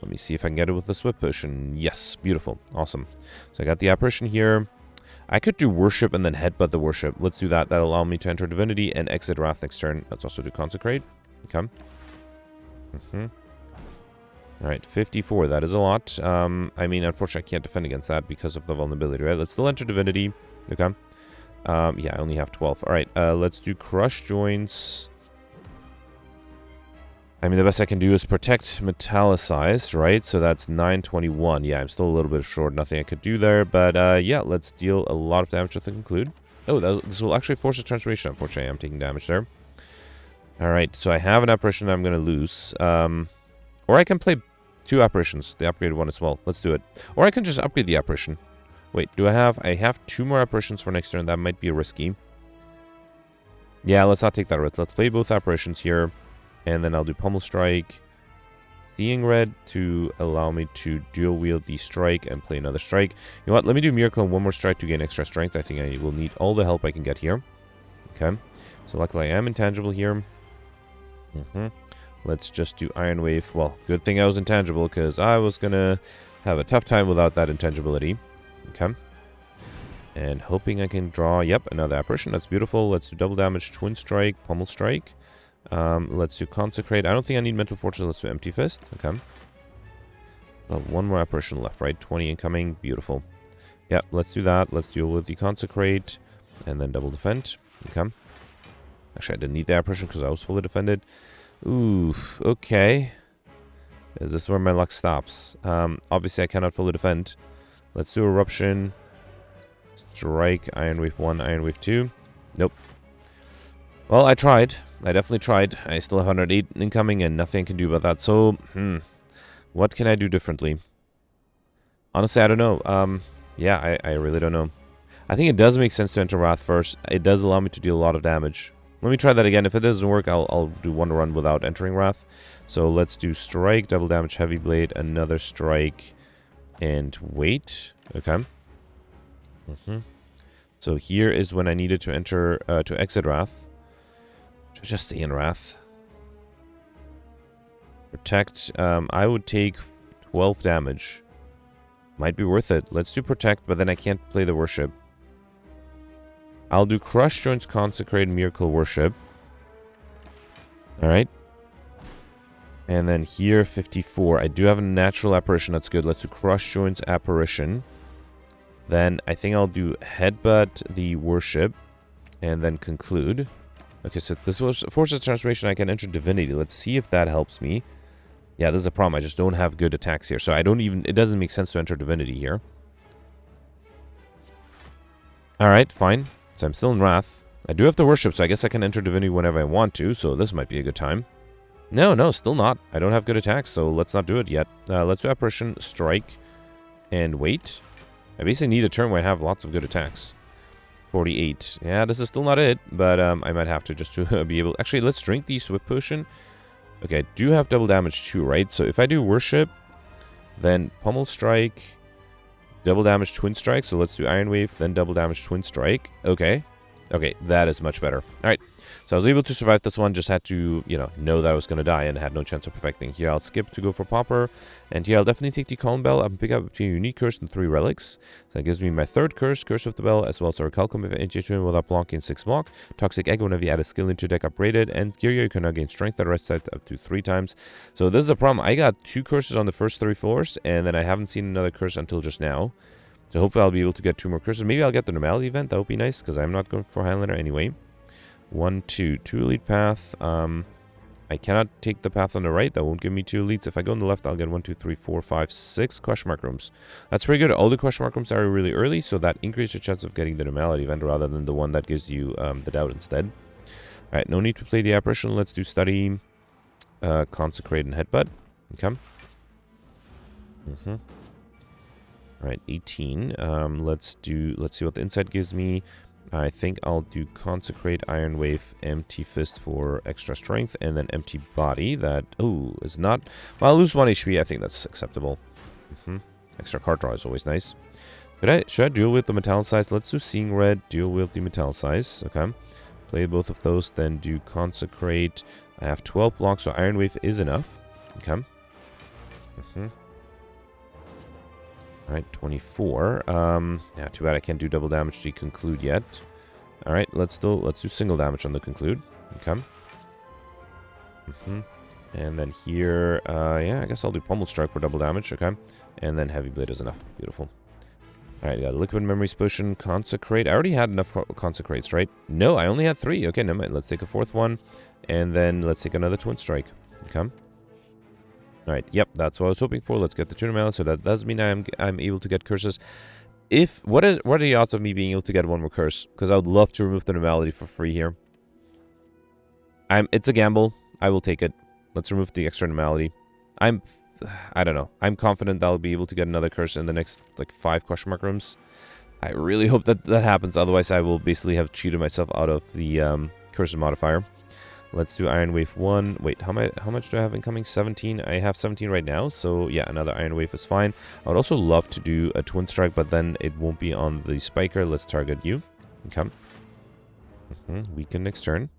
Let me see if I can get it with the Swift Potion. Yes. Beautiful. Awesome. So I got the apparition here. I could do Worship and then Headbutt the Worship. Let's do that. That'll allow me to enter Divinity and exit Wrath next turn. Let's also do Consecrate. Okay. Alright, 54. That is a lot. I mean, unfortunately, I can't defend against that because of the vulnerability, right? Let's still enter Divinity. Okay. Yeah, I only have 12. Alright, let's do Crush Joints. I mean, the best I can do is Protect Metallicized, right? So that's 921. Yeah, I'm still a little bit short. Nothing I could do there. But, yeah, let's deal a lot of damage with the Conclude. Oh, this will actually force a transformation. Unfortunately, I'm taking damage there. Alright, so I have an apparition I'm going to lose. Or I can play 2 apparitions. The upgraded one as well. Let's do it. Or I can just upgrade the apparition. Wait, do I have... I have 2 more apparitions for next turn. That might be risky. Yeah, let's not take that risk. Let's play both apparitions here. And then I'll do Pummel Strike. Seeing Red to allow me to dual wield the strike and play another strike. You know what? Let me do Miracle and 1 more strike to gain extra strength. I think I will need all the help I can get here. Okay. So luckily I am intangible here. Let's just do Iron Wave. Well, good thing I was intangible because I was going to have a tough time without that intangibility. Okay. And hoping I can draw, yep, another apparition. That's beautiful. Let's do double damage, Twin Strike, Pummel Strike. Let's do Consecrate. I don't think I need Mental Fortress. Let's do Empty Fist. Okay. Well, 1 more apparition left, right? 20 incoming. Beautiful. Yeah, let's do that. Let's deal with the Consecrate. And then double defend. Okay. Actually, I didn't need the apparition because I was fully defended. Ooh, okay. Is this where my luck stops? Obviously, I cannot fully defend. Let's do Eruption. Strike. Iron Wave 1, Iron Wave 2. Nope. Well, I tried. I definitely tried. I still have 108 incoming and nothing I can do about that. So, what can I do differently? Honestly, I don't know. Yeah, I really don't know. I think it does make sense to enter Wrath first. It does allow me to deal a lot of damage. Let me try that again. If it doesn't work, I'll do 1 run without entering Wrath. So let's do Strike, double damage, Heavy Blade, another Strike, and wait. Okay. So here is when I needed to enter, to exit Wrath. Just stay in Wrath. Protect. I would take 12 damage. Might be worth it. Let's do Protect, but then I can't play the Worship. I'll do Crush Joints, Consecrate, Miracle, Worship. Alright. And then here, 54. I do have a natural apparition. That's good. Let's do Crush Joints, Apparition. Then I think I'll do Headbutt, the Worship. And then Conclude. Okay, so this was Forces Transformation. I can enter Divinity. Let's see if that helps me. Yeah, this is a problem. I just don't have good attacks here. So I don't even... It doesn't make sense to enter Divinity here. Alright, fine. So I'm still in Wrath. I do have to Worship, so I guess I can enter Divinity whenever I want to. So this might be a good time. No, still not. I don't have good attacks, so let's not do it yet. Let's do Apparition, Strike, and wait. I basically need a turn where I have lots of good attacks. 48. Yeah, this is still not it, but I might have to just to be able... Actually, let's drink the Swift Potion. Okay, I do have double damage too, right? So if I do Worship, then Pummel Strike, double damage Twin Strike. So let's do Iron Wave, then double damage Twin Strike. Okay. Okay, that is much better. All right. So I was able to survive this one. Just had to, know that I was going to die and had no chance of perfecting. Here I'll skip to go for Pauper. And here I'll definitely take the Calm Bell. I'll pick up between Unique Curse and 3 Relics. So that gives me my 3rd Curse, Curse of the Bell, as well as Orichalcum if I enter turn without blocking 6 block. Toxic Egg whenever you add a skill into deck upgraded. And here you can now gain Strength at right side up to 3 times. So this is the problem. I got 2 Curses on the first 3 floors, and then I haven't seen another Curse until just now. So hopefully I'll be able to get 2 more Curses. Maybe I'll get the Normality event. That would be nice, because I'm not going for Highlander anyway. 1, 2 Elite Path. I cannot take the path on the right. That won't give me 2 elites. If I go on the left, I'll get 1, 2, 3, 4, 5, 6 question mark rooms. That's pretty good. All the question mark rooms are really early, so that increases your chance of getting the Normality event rather than the one that gives you the doubt instead. Alright, no need to play the Apparition. Let's do Study, Consecrate, and Headbutt. Okay. Alright, 18. Let's see what the Insight gives me. I think I'll do Consecrate, Iron Wave, Empty Fist for extra strength, and then Empty Body. That, is not... Well, I'll lose 1 HP. I think that's acceptable. Extra card draw is always nice. Should I dual wield the Metallicize? Let's do Seeing Red, dual wield the Metallicize. Okay. Play both of those, then do Consecrate. I have 12 blocks, so Iron Wave is enough. Okay. Alright, 24. Yeah, too bad I can't do double damage to Conclude yet. Alright, let's do single damage on the Conclude. Okay. And then here, yeah, I guess I'll do Pummel Strike for double damage, okay. And then Heavy Blade is enough. Beautiful. Alright, got Liquid Memories Potion, Consecrate. I already had enough Consecrates, right? No, I only had 3. Okay, never mind. Let's take a 4th one. And then let's take another Twin Strike. Okay. Alright, yep, that's what I was hoping for. Let's get the Tuna Melon, so that does mean I'm able to get curses. what are the odds of me being able to get one more curse? Because I would love to remove the normality for free here. It's a gamble. I will take it. Let's remove the extra normality. I don't know. I'm confident that I'll be able to get another curse in the next, like, 5 question mark rooms. I really hope that happens. Otherwise, I will basically have cheated myself out of the curse modifier. Let's do Iron Wave 1. Wait, how much do I have incoming? 17. I have 17 right now. So, yeah, another Iron Wave is fine. I would also love to do a Twin Strike, but then it won't be on the Spiker. Let's target you. Okay. Weaken next turn.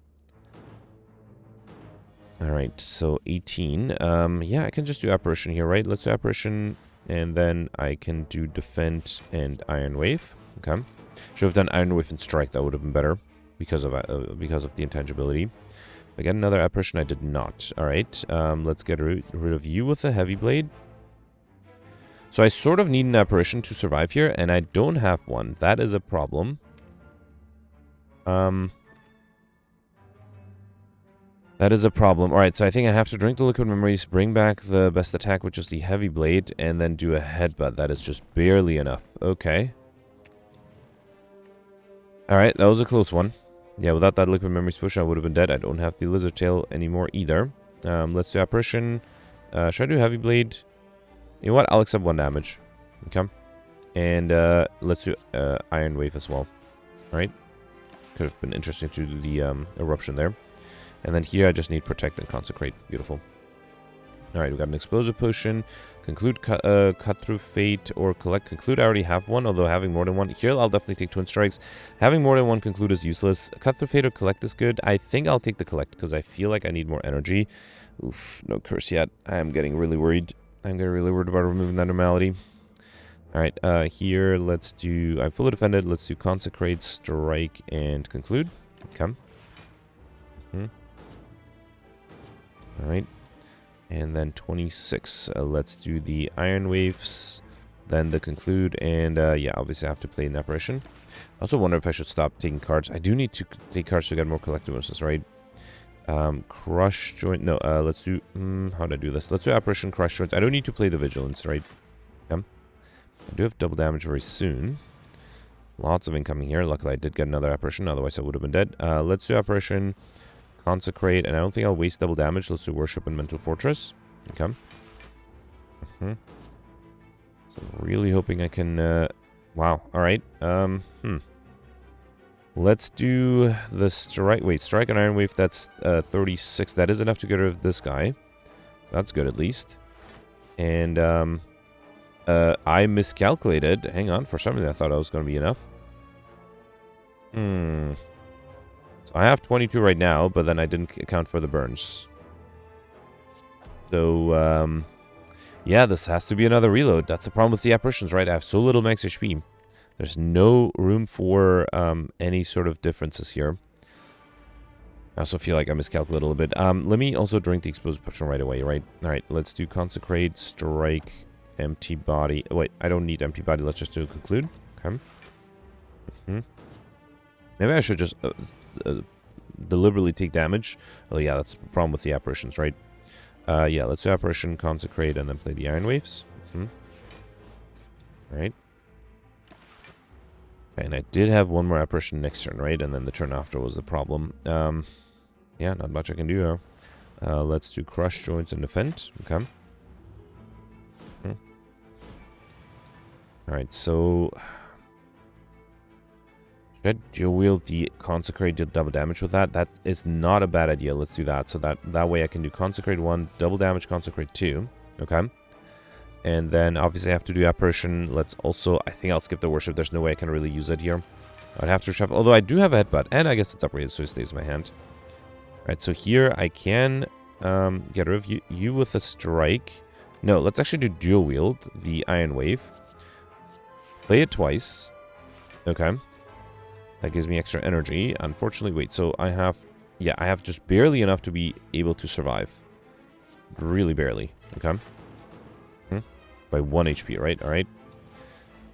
Alright, so 18. Yeah, I can just do Apparition here, right? Let's do Apparition, and then I can do Defend and Iron Wave. Okay. Should have done Iron Wave and Strike. That would have been better because of the intangibility. I get another Apparition. I did not. Alright, let's get rid of you with a Heavy Blade. So I sort of need an Apparition to survive here, and I don't have one. That is a problem. That is a problem. Alright, so I think I have to drink the Liquid Memories, bring back the best attack, which is the Heavy Blade, and then do a Headbutt. That is just barely enough. Okay. Alright, that was a close one. Yeah, without that Liquid Memories push, I would have been dead. I don't have the Lizard Tail anymore either. Let's do Apparition. Should I do Heavy Blade? You know what? I'll accept 1 damage. Okay. And let's do Iron Wave as well. Alright. Could have been interesting to do the Eruption there. And then here I just need Protect and Consecrate. Beautiful. Alright, we got an Explosive Potion. Conclude, Cut Through Fate, or Collect. Conclude, I already have one, although having more than one. Here I'll definitely take Twin Strikes. Having more than one Conclude is useless. Cut Through Fate or Collect is good. I think I'll take the Collect, because I feel like I need more energy. Oof, no curse yet. I'm getting really worried. I'm getting really worried about removing that normality. Alright, here let's do... I'm fully defended. Let's do Consecrate, Strike, and Conclude. Okay. Alright, and then 26. Let's do the Iron Waves, then the Conclude, and yeah, obviously I have to play an Apparition. I also wonder if I should stop taking cards. I do need to take cards to get more collective bonuses, right? Crush Joint, no, let's do, how do I do this? Let's do Apparition, Crush Joint. I don't need to play the Vigilance, right? I do have double damage very soon. Lots of incoming here. Luckily I did get another Apparition, otherwise I would have been dead. Let's do Apparition, Consecrate, and I don't think I'll waste double damage. Let's do Worship and Mental Fortress. Okay. So I'm really hoping I can... wow. Alright. Let's do the Strike... Wait, Strike and Iron Wave, that's 36. That is enough to get rid of this guy. That's good, at least. And, I miscalculated. Hang on. For some reason, I thought I was going to be enough. So I have 22 right now, but then I didn't account for the burns. So, yeah, this has to be another reload. That's the problem with the Apparitions, right? I have so little max HP. There's no room for any sort of differences here. I also feel like I miscalculated a little bit. Let me also drink the Explosive Potion right away, right? Alright, let's do Consecrate, Strike, Empty Body. Oh, wait, I don't need Empty Body. Let's just do Conclude. Okay. Maybe I should just... deliberately take damage. Oh yeah, that's the problem with the Apparitions, right? Yeah, let's do Apparition, Consecrate, and then play the Iron Waves. Alright. Okay, and I did have one more Apparition next turn, right? And then the turn after was the problem. Yeah, not much I can do here. Let's do Crush, Joints, and Defend. Okay. Alright, so... Should I dual wield the Consecrate, do double damage with that? That is not a bad idea. Let's do that. So that way I can do Consecrate 1, double damage Consecrate 2. Okay. And then obviously I have to do Apparition. Let's also... I think I'll skip the Worship. There's no way I can really use it here. I'd have to shuffle. Although I do have a Headbutt. And I guess it's upgraded, so it stays in my hand. Alright, so here I can get rid of you with a Strike. No, let's actually do dual wield the Iron Wave. Play it twice. Okay. That gives me extra energy. Unfortunately, wait, so I have... Yeah, I have just barely enough to be able to survive. Really barely. Okay. By 1 HP, right? Alright.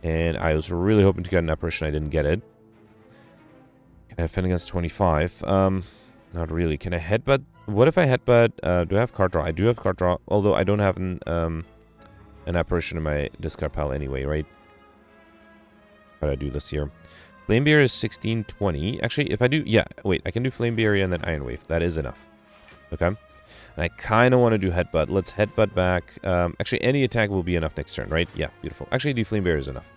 And I was really hoping to get an Apparition. I didn't get it. Can I defend against 25? Not really. Can I Headbutt? What if I Headbutt? Do I have card draw? I do have card draw. Although I don't have an Apparition in my discard pile anyway, right? How do I do this here? Flame Barrier is 1620. Actually, if I do... Yeah, wait. I can do Flame Barrier and then Iron Wave. That is enough. Okay. And I kind of want to do Headbutt. Let's Headbutt back. Actually, any attack will be enough next turn, right? Yeah, beautiful. Actually, the Flame Barrier is enough.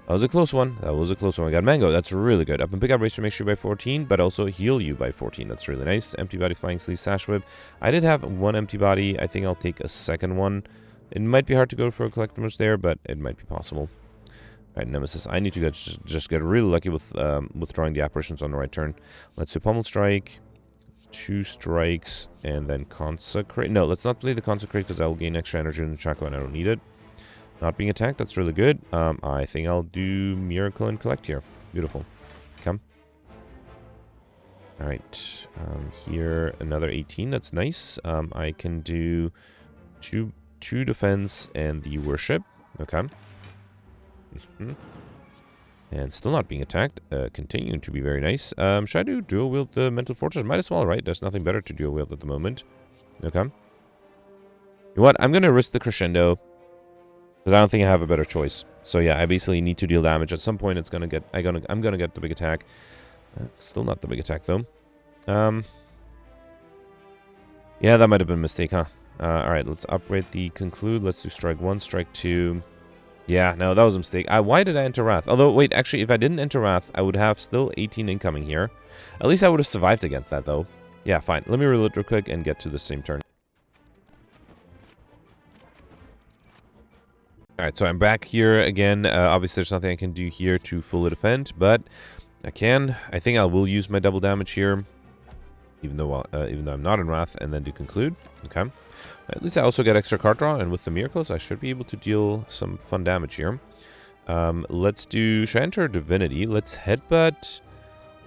That was a close one. That was a close one. I got Mango. That's really good. Up and pick up race to make sure by 14, but also heal you by 14. That's really nice. Empty Body, Flying Sleeve, Sash Whip. I did have one Empty Body. I think I'll take a second one. It might be hard to go for a Collectibles there, but it might be possible. Alright, Nemesis. I need to just get really lucky with withdrawing the apparitions on the right turn. Let's do Pummel Strike. 2 strikes, and then Consecrate. No, let's not play the Consecrate because I will gain extra energy in the Chaco and I don't need it. Not being attacked, that's really good. I think I'll do Miracle and Collect here. Beautiful. Come. Alright. Here, another 18. That's nice. I can do two defense and the Worship. Okay. And still not being attacked. Continuing to be very nice. Should I do dual wield the Mental Fortress? Might as well, right? There's nothing better to dual wield at the moment. Okay. You know what? I'm going to risk the Crescendo. Because I don't think I have a better choice. So yeah, I basically need to deal damage. At some point, it's gonna get. I'm gonna get the big attack. Still not the big attack though. Yeah, that might have been a mistake, huh? All right, let's upgrade the Conclude. Let's do Strike 1, Strike 2. Yeah, no, that was a mistake. Why did I enter Wrath? Although, wait, actually, if I didn't enter Wrath, I would have still 18 incoming here. At least I would have survived against that though. Yeah, fine. Let me reload real quick and get to the same turn. Alright, so I'm back here again. Obviously, there's nothing I can do here to fully defend, but I can. I think I will use my double damage here, even though I'm not in Wrath, and then do Conclude. Okay. At least I also get extra card draw, and with the Miracles, I should be able to deal some fun damage here. Let's do... Should I enter Divinity? Let's Headbutt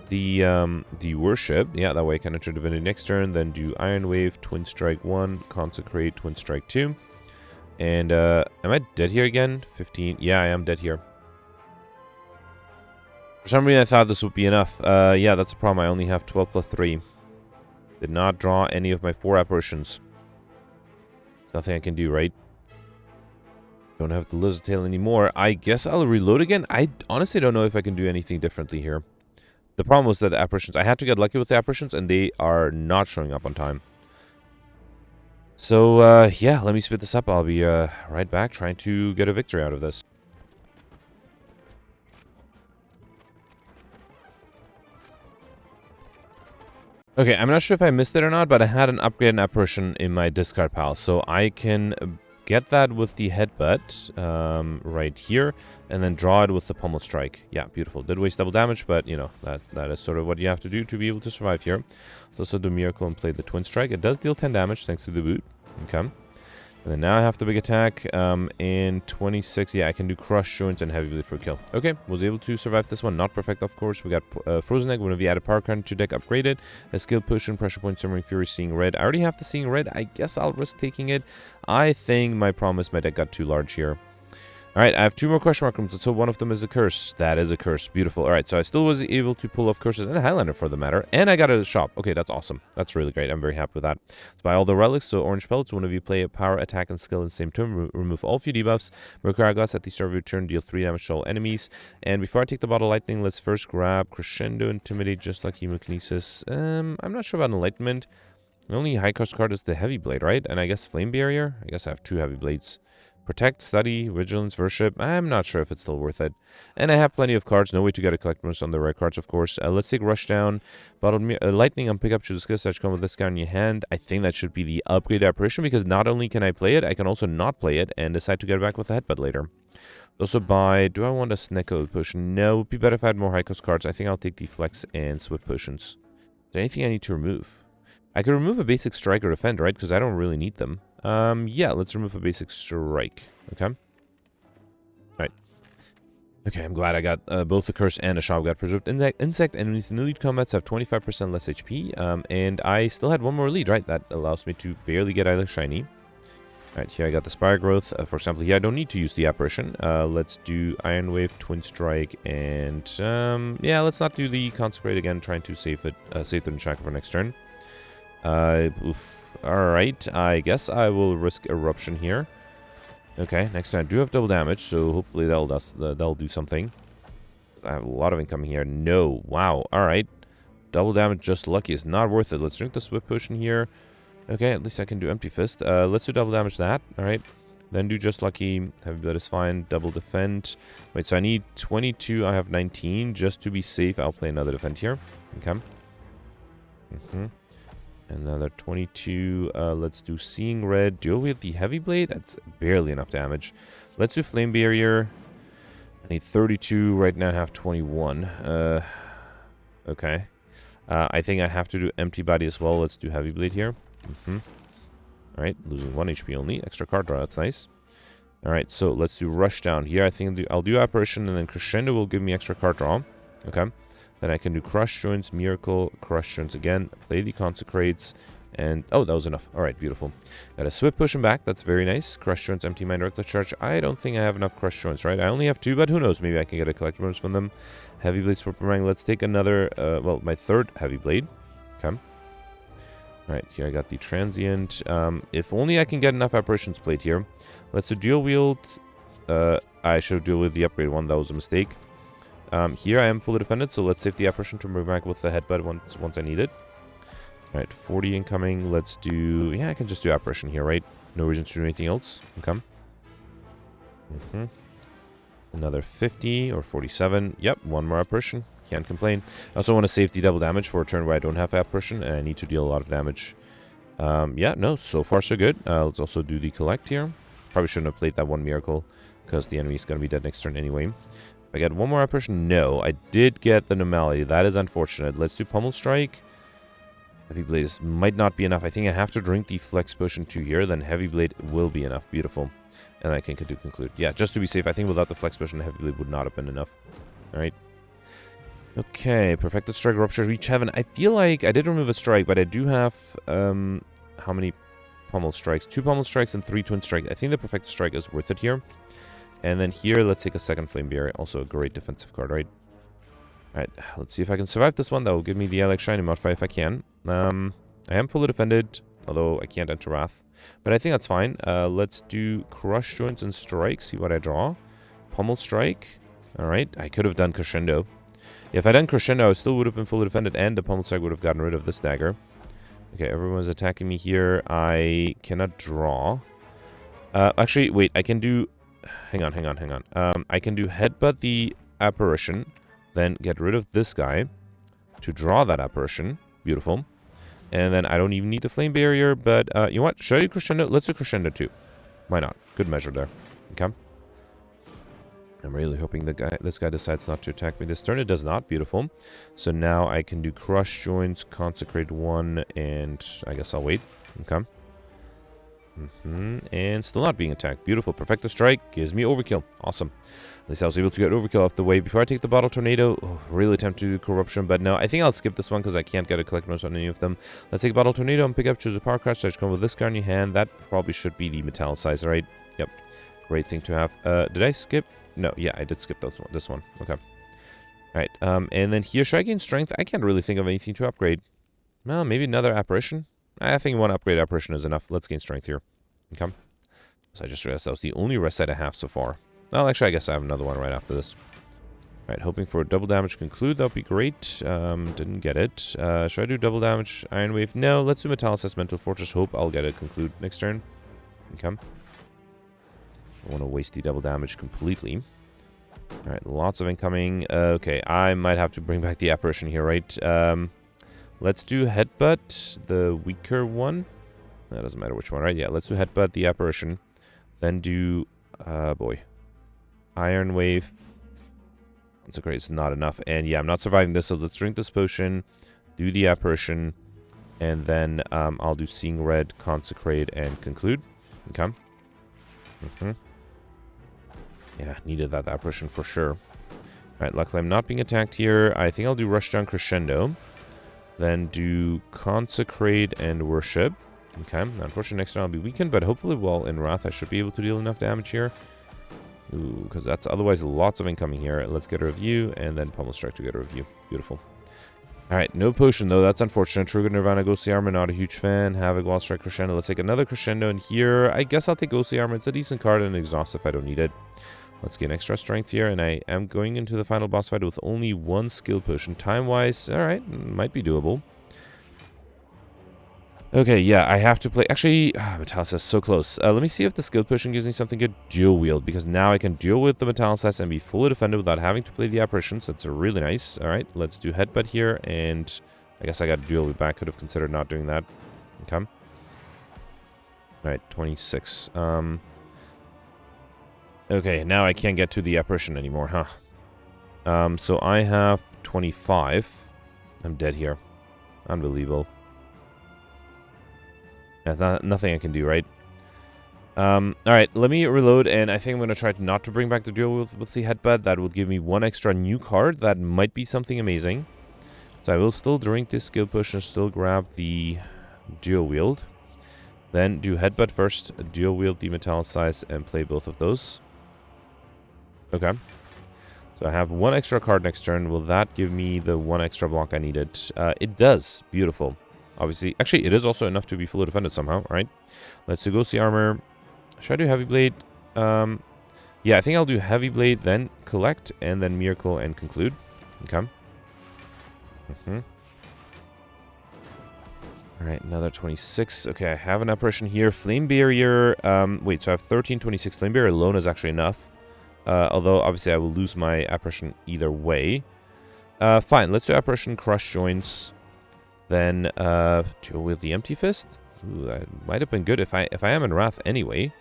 the Worship. Yeah, that way I can enter Divinity next turn. Then do Iron Wave, Twin Strike 1, Consecrate, Twin Strike 2. And, am I dead here again? 15. Yeah, I am dead here. For some reason, I thought this would be enough. Yeah, that's a problem. I only have 12 plus 3. Did not draw any of my 4 apparitions. There's nothing I can do, right? Don't have the Lizard Tail anymore. I guess I'll reload again. I honestly don't know if I can do anything differently here. The problem was that the apparitions... I had to get lucky with the apparitions, and they are not showing up on time. So, yeah, let me split this up. I'll be right back trying to get a victory out of this. Okay, I'm not sure if I missed it or not, but I had an upgrade and apparition in my discard pile. So I can get that with the Headbutt right here, and then draw it with the Pummel Strike. Yeah, beautiful. Did waste double damage, but, you know, that is sort of what you have to do to be able to survive here. Let's also do Miracle and play the Twin Strike. It does deal 10 damage thanks to the boot. Okay. And then now I have the big attack. In 26, yeah, I can do Crush, Joints, and Heavy Bleed for a kill. Okay, was able to survive this one. Not perfect, of course. We got Frozen Egg, one of the added power card to deck upgraded. A Skill Potion, Pressure Point, Simmering Fury, Seeing Red. I already have the Seeing Red. I guess I'll risk taking it. I think my problem is my deck got too large here. Alright, I have 2 more question mark rooms, so one of them is a curse. That is a curse. Beautiful. Alright, so I still was able to pull off curses and a Highlander for the matter. And I got a shop. Okay, that's awesome. That's really great. I'm very happy with that. Let's buy all the relics. So Orange Pellets, one of you play a power, attack, and skill in the same turn. Remove all of your debuffs. Spire August at the start of your turn, deal 3 damage to all enemies. And before I take the bottle of lightning, let's first grab Crescendo, Intimidate, just like Hemokinesis. I'm not sure about Enlightenment. The only high cost card is the Heavy Blade, right? And I guess Flame Barrier? I guess I have 2 Heavy Blades. Protect, Study, Vigilance, Worship. I'm not sure if it's still worth it. And I have plenty of cards. No way to get a collectibles on the rare cards, of course. Let's take Rush Down. Bottled Lightning on pickup. Choose a skill set. Come with this guy in your hand. I think that should be the upgrade apparition because not only can I play it, I can also not play it and decide to get it back with a Headbutt later. Also buy... Do I want a Snecko Potion? No, it would be better if I had more high cost cards. I think I'll take the Flex and Swift Potions. Is there anything I need to remove? I could remove a basic Strike or Defend, right? Because I don't really need them. Yeah, let's remove a basic Strike. Okay. Right. Okay, I'm glad I got both the Curse and a Shop. Got Preserved Insect. Enemies in elite combats have 25% less HP. And I still had one more lead, right? That allows me to barely get either shiny. Alright, here I got the Spire Growth. For example, here I don't need to use the Apparition. Let's do Iron Wave, Twin Strike, and yeah, let's not do the Consecrate again. Trying to save it in Shackle for next turn. Alright, I guess I will risk Eruption here. Okay, next turn I do have double damage, so hopefully that'll do something. I have a lot of incoming here. No. Wow. All right. Double damage, just lucky. It's not worth it. Let's drink the Swift Potion here. Okay, at least I can do Empty Fist. Let's do double damage that. All right. Then do just lucky. Heavy Blood is fine. Double defend. Wait, so I need 22. I have 19. Just to be safe, I'll play another defend here. Okay. Another 22. Let's do Seeing Red. Duel with the Heavy Blade. That's barely enough damage. Let's do Flame Barrier. I need 32. Right now I have 21. Okay. I think I have to do Empty Body as well. Let's do Heavy Blade here. Alright, losing 1 HP only. Extra card draw. That's nice. Alright, so let's do Rush Down here. I think I'll do Apparition, and then Crescendo will give me extra card draw. Okay. Then I can do Crush Joints, Miracle, Crush Joints again. Play the Consecrates. And, oh, that was enough. Alright, beautiful. Got a Swift Push him back. That's very nice. Crush Joints, Empty Mind, Reckless Charge. I don't think I have enough Crush Joints, right? I only have 2, but who knows? Maybe I can get a Collector bonus from them. Heavy Blade, Boomerang. Let's take another, well, my third Heavy Blade. Okay. Alright, here I got the Transient. If only I can get enough Apparitions played here. Let's do Dual Wield. I should deal with the upgrade one. That was a mistake. Here I am fully defended, so let's save the Apparition to move back with the Headbutt once I need it. Alright, 40 incoming. Let's do... Yeah, I can just do Apparition here, right? No reason to do anything else. Okay. Another 50 or 47. Yep, one more Apparition. Can't complain. I also want to save the double damage for a turn where I don't have Apparition, and I need to deal a lot of damage. Yeah, no, so far so good. Let's also do the Collect here. Probably shouldn't have played that one Miracle, because the enemy is going to be dead next turn anyway. If I get one more Apparition, no. I did get the Normality. That is unfortunate. Let's do Pummel Strike. Heavy Blade might not be enough. I think I have to drink the Flex Potion 2 here, then Heavy Blade will be enough. Beautiful. And I can do Conclude. Yeah, just to be safe, I think without the Flex Potion, Heavy Blade would not have been enough. Alright. Okay, Perfected Strike, Rupture, Reach Heaven. I feel like I did remove a strike, but I do have, how many Pummel Strikes? 2 Pummel Strikes and 3 Twin Strikes. I think the Perfected Strike is worth it here. And then here, let's take a second Flame Barrier. Also a great defensive card, right? Alright, let's see if I can survive this one. That will give me the Alex Shiny modifier if I can. I am fully defended, although I can't enter Wrath. But I think that's fine. Let's do Crush Joints and Strike. See what I draw. Pummel Strike. Alright, I could have done Crescendo. If I done Crescendo, I still would have been fully defended, and the Pummel Strike would have gotten rid of this dagger. Okay, everyone's attacking me here. I cannot draw. Actually, wait, I can do... Hang on. I can do Headbutt the Apparition, then get rid of this guy to draw that Apparition. Beautiful. And then I don't even need the Flame Barrier, but you know what? Should I do Crescendo? Let's do Crescendo too. Why not? Good measure there. Okay. I'm really hoping this guy decides not to attack me this turn. It does not. Beautiful. So now I can do Crush Joints, Consecrate 1, and I guess I'll wait. Okay. And still not being attacked. Beautiful. Perfected Strike gives me Overkill. Awesome. At least I was able to get Overkill off the way. Before I take the Bottle Tornado, really attempt to do Corruption, but no, I think I'll skip this one because I can't get a Collect bonus on any of them. Let's take Bottle Tornado and pick up, choose a Power Crash. So I should come with this card in your hand. That probably should be the Metallicize, right? Yep. Great thing to have. Did I skip? No, yeah, I did skip this one. Okay. Alright, and then here, should I gain Strength? I can't really think of anything to upgrade. Well, maybe another Apparition? I think one upgrade Apparition is enough. Let's gain Strength here. Okay. So I just realized that was the only rest set I have so far. Well, actually, I guess I have another one right after this. Alright, hoping for a double damage Conclude. That would be great. Didn't get it. Should I do double damage Iron Wave? No, let's do Metallicize Mental Fortress. Hope I'll get it Conclude next turn. Okay. I want to waste the double damage completely. Alright, lots of incoming. Okay, I might have to bring back the Apparition here, right? Let's do Headbutt, the weaker one. That doesn't matter which one, right? Yeah, let's do Headbutt, the Apparition. Then do, Iron Wave. Consecrate is not enough. And yeah, I'm not surviving this, so let's drink this potion, do the Apparition, and then I'll do Seeing Red, Consecrate, and Conclude. Okay. Yeah, needed that Apparition for sure. Alright, luckily I'm not being attacked here. I think I'll do Rush Down Crescendo. Then do Consecrate and Worship. Okay, unfortunately next turn I'll be weakened, but hopefully while in Wrath I should be able to deal enough damage here. Ooh, because that's otherwise lots of incoming here. Let's get a review, and then Pummel Strike to get a review. Beautiful. Alright, no potion though, that's unfortunate. Trigger Nirvana, Ghostly Armor, not a huge fan. Havoc, Wall Strike, Crescendo. Let's take another Crescendo, and here, I guess I'll take Ghostly Armor. It's a decent card and exhaust if I don't need it. Let's gain extra strength here, and I am going into the final boss fight with only one skill potion. Time-wise, alright, might be doable. Okay, yeah, I have to play... Actually, Metallicus, so close. Let me see if the skill potion gives me something good. Dual wield, because now I can dual with the Metallicus and be fully defended without having to play the apparitions. That's really nice. Alright, let's do headbutt here, and I guess I got dual with back. Could have considered not doing that. Okay. Alright, 26. Okay, now I can't get to the apparition anymore, huh? So I have 25. I'm dead here. Unbelievable. Yeah, nothing I can do, right? Alright, let me reload, and I think I'm going to try not to bring back the duel with the headbutt. That will give me one extra new card. That might be something amazing. So I will still drink this skill potion, still grab the dual wield. Then do headbutt first, dual wield the metallicize, and play both of those. Okay. So I have one extra card next turn. Will that give me the one extra block I needed? It does. Beautiful. Obviously, actually, it is also enough to be fully defended somehow, right? Let's go see armor. Should I do heavy blade? Yeah, I think I'll do heavy blade, then collect, and then miracle and conclude. Okay. Alright, another 26. Okay, I have an apparition here. Flame barrier. Wait, so I have 13, 26. Flame barrier alone is actually enough. Although, obviously, I will lose my apparition either way. Fine, let's do apparition, crush joints. Then, dual wield the empty fist. Ooh, that might have been good if I am in Wrath anyway.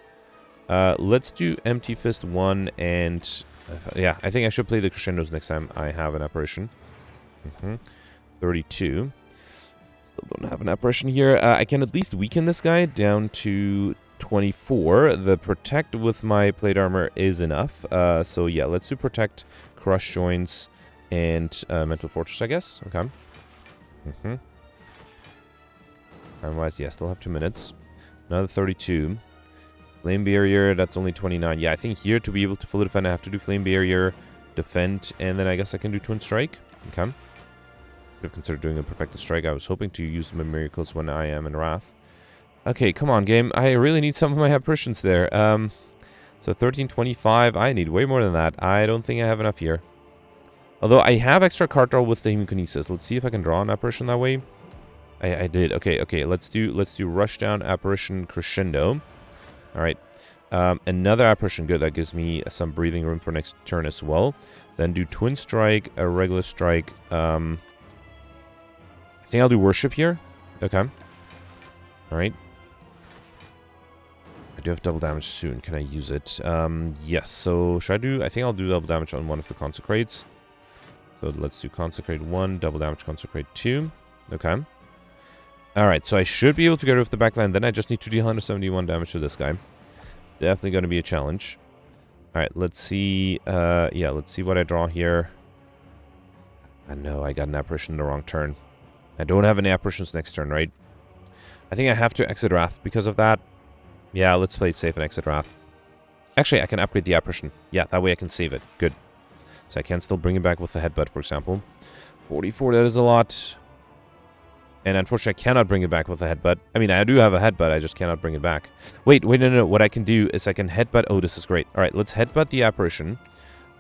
Let's do empty fist 1 and... yeah, I think I should play the crescendos next time I have an apparition. 32. Still don't have an apparition here. I can at least weaken this guy down to 24. The protect with my plate armor is enough. So yeah, let's do protect, crush joints, and mental fortress, I guess. Okay. Time-wise, yeah, still have 2 minutes. Another 32. Flame barrier, that's only 29. Yeah, I think here to be able to fully defend, I have to do flame barrier, defend, and then I guess I can do twin strike. Okay. Could have considered doing a perfected strike. I was hoping to use my miracles when I am in Wrath. Okay, come on, game. I really need some of my apparitions there. So 1325. I need way more than that. I don't think I have enough here. Although I have extra card draw with the Hemokinesis. Let's see if I can draw an apparition that way. I did. Okay. Let's do rushdown, apparition, crescendo. All right. Another apparition. Good. That gives me some breathing room for next turn as well. Then do twin strike, a regular strike. I think I'll do worship here. Okay. All right. I do have double damage soon. Can I use it? Yes. So should I do? I think I'll do double damage on one of the consecrates. So let's do consecrate 1, double damage consecrate 2. Okay. Alright, so I should be able to get rid of the backline. Then I just need to deal 171 damage to this guy. Definitely going to be a challenge. Alright, let's see. Yeah, let's see what I draw here. I know I got an apparition in the wrong turn. I don't have any apparitions next turn, right? I think I have to exit Wrath because of that. Yeah, let's play it safe and exit Wrath. Actually, I can upgrade the apparition. Yeah, that way I can save it. Good. So I can still bring it back with the headbutt, for example. 44, that is a lot. And unfortunately, I cannot bring it back with a headbutt. I mean, I do have a headbutt, I just cannot bring it back. Wait, no. What I can do is I can headbutt... Oh, this is great. Alright, let's headbutt the apparition.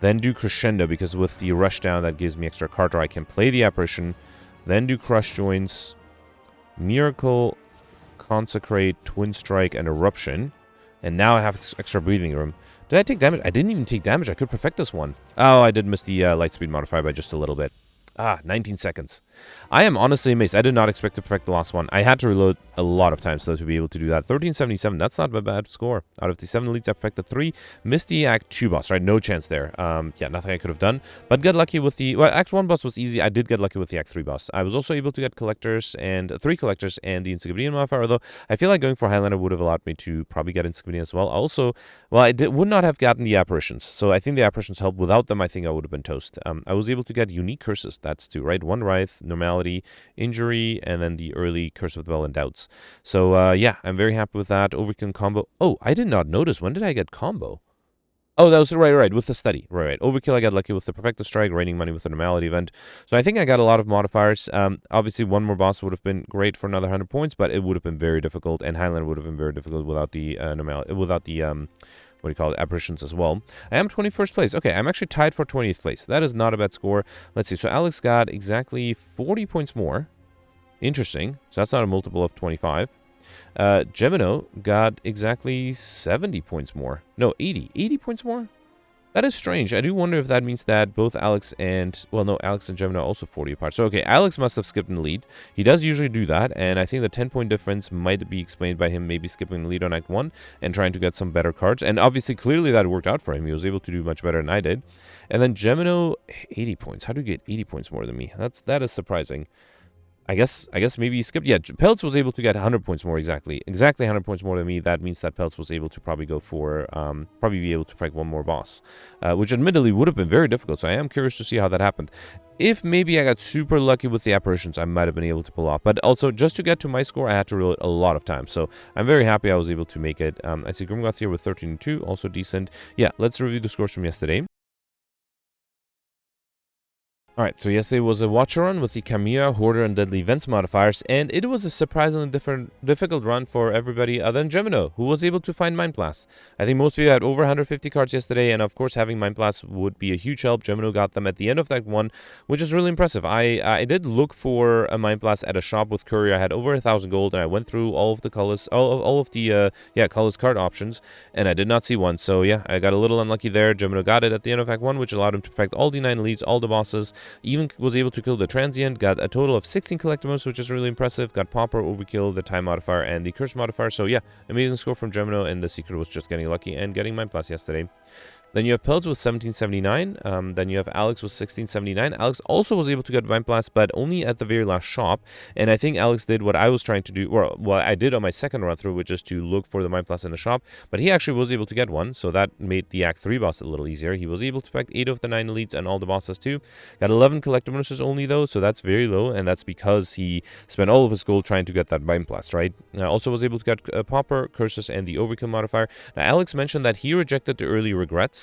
Then do crescendo, because with the rushdown, that gives me extra card draw. I can play the apparition. Then do crush joints, miracle, consecrate, twin strike, and eruption. And now I have extra breathing room. Did I take damage? I didn't even take damage. I could perfect this one. Oh, I did miss the light speed modifier by just a little bit. 19 seconds. I am honestly amazed. I did not expect to perfect the last one. I had to reload a lot of times, though, to be able to do that. 1377, that's not a bad score. Out of the 7 elites, I perfected 3. Missed the Act 2 boss, right? No chance there. Yeah, nothing I could have done. But got lucky with the... Well, Act 1 boss was easy. I did get lucky with the Act 3 boss. I was also able to get collectors and 3 collectors and the Encyclopedia modifier, although I feel like going for Highlander would have allowed me to probably get Encyclopedia as well. Also, well, I would not have gotten the apparitions. So I think the apparitions helped. Without them, I think I would have been toast. I was able to get unique curses. That's 2, right? 1 Wraith, Normality, Injury, and then the early Curse of the Bell and Doubts. So, yeah, I'm very happy with that. Overkill combo. Oh, I did not notice. When did I get combo? Oh, that was right, with the study. Right. Overkill, I got lucky with the Perfected Strike, raining money with the Normality event. So I think I got a lot of modifiers. Obviously, one more boss would have been great for another 100 points, but it would have been very difficult, and Highlander would have been very difficult without the what do you call it, apparitions as well. I am 21st place. Okay, I'm actually tied for 20th place. That is not a bad score. Let's see. So Alex got exactly 40 points more. Interesting. So that's not a multiple of 25. Gemino got exactly 70 points more. No, 80. 80 points more? That is strange. I do wonder if that means that both Alex and... Well, no, Alex and Gemini are also 40 apart. So, okay, Alex must have skipped in the lead. He does usually do that, and I think the 10-point difference might be explained by him maybe skipping the lead on Act 1 and trying to get some better cards. And obviously, clearly that worked out for him. He was able to do much better than I did. And then Gemino, 80 points. How do you get 80 points more than me? That is surprising. I guess maybe he skipped. Yeah, Peltz was able to get 100 points more exactly 100 points more than me. That means that Peltz was able to probably go for, probably be able to break one more boss, which admittedly would have been very difficult. So I am curious to see how that happened. If maybe I got super lucky with the apparitions, I might have been able to pull off. But also, just to get to my score, I had to roll it a lot of times. So I'm very happy I was able to make it. I see Grimgoth here with 13-2, also decent. Yeah, let's review the scores from yesterday. Alright, so yesterday was a Watcher run with the Chimera, Hoarder, and Deadly Events modifiers, and it was a surprisingly difficult run for everybody other than Gemino, who was able to find Mind Blast. I think most people had over 150 cards yesterday, and of course having Mind Blast would be a huge help. Gemino got them at the end of that one, which is really impressive. I did look for a Mind Blast at a shop with Courier. I had over 1,000 gold, and I went through all of the colors, all of the colors card options, and I did not see one. So yeah, I got a little unlucky there. Gemino got it at the end of Act 1, which allowed him to perfect all the 9 elites, all the bosses. Even was able to kill the Transient, got a total of 16 collectibles, which is really impressive. Got Pauper, Overkill, the Time modifier, and the Curse modifier. So yeah, amazing score from Gemino, and the secret was just getting lucky and getting Mind Blast yesterday. Then you have Peltz with 1779. Then you have Alex with 1679. Alex also was able to get Mind Blast, but only at the very last shop. And I think Alex did what I was trying to do, or what I did on my second run through, which is to look for the Mind Blast in the shop. But he actually was able to get one, so that made the Act 3 boss a little easier. He was able to collect 8 of the 9 elites and all the bosses too. Got 11 collector bonuses only though, so that's very low, and that's because he spent all of his gold trying to get that Mind Blast, right? Also was able to get Pauper, Curses, and the Overkill modifier. Now, Alex mentioned that he rejected the early regrets,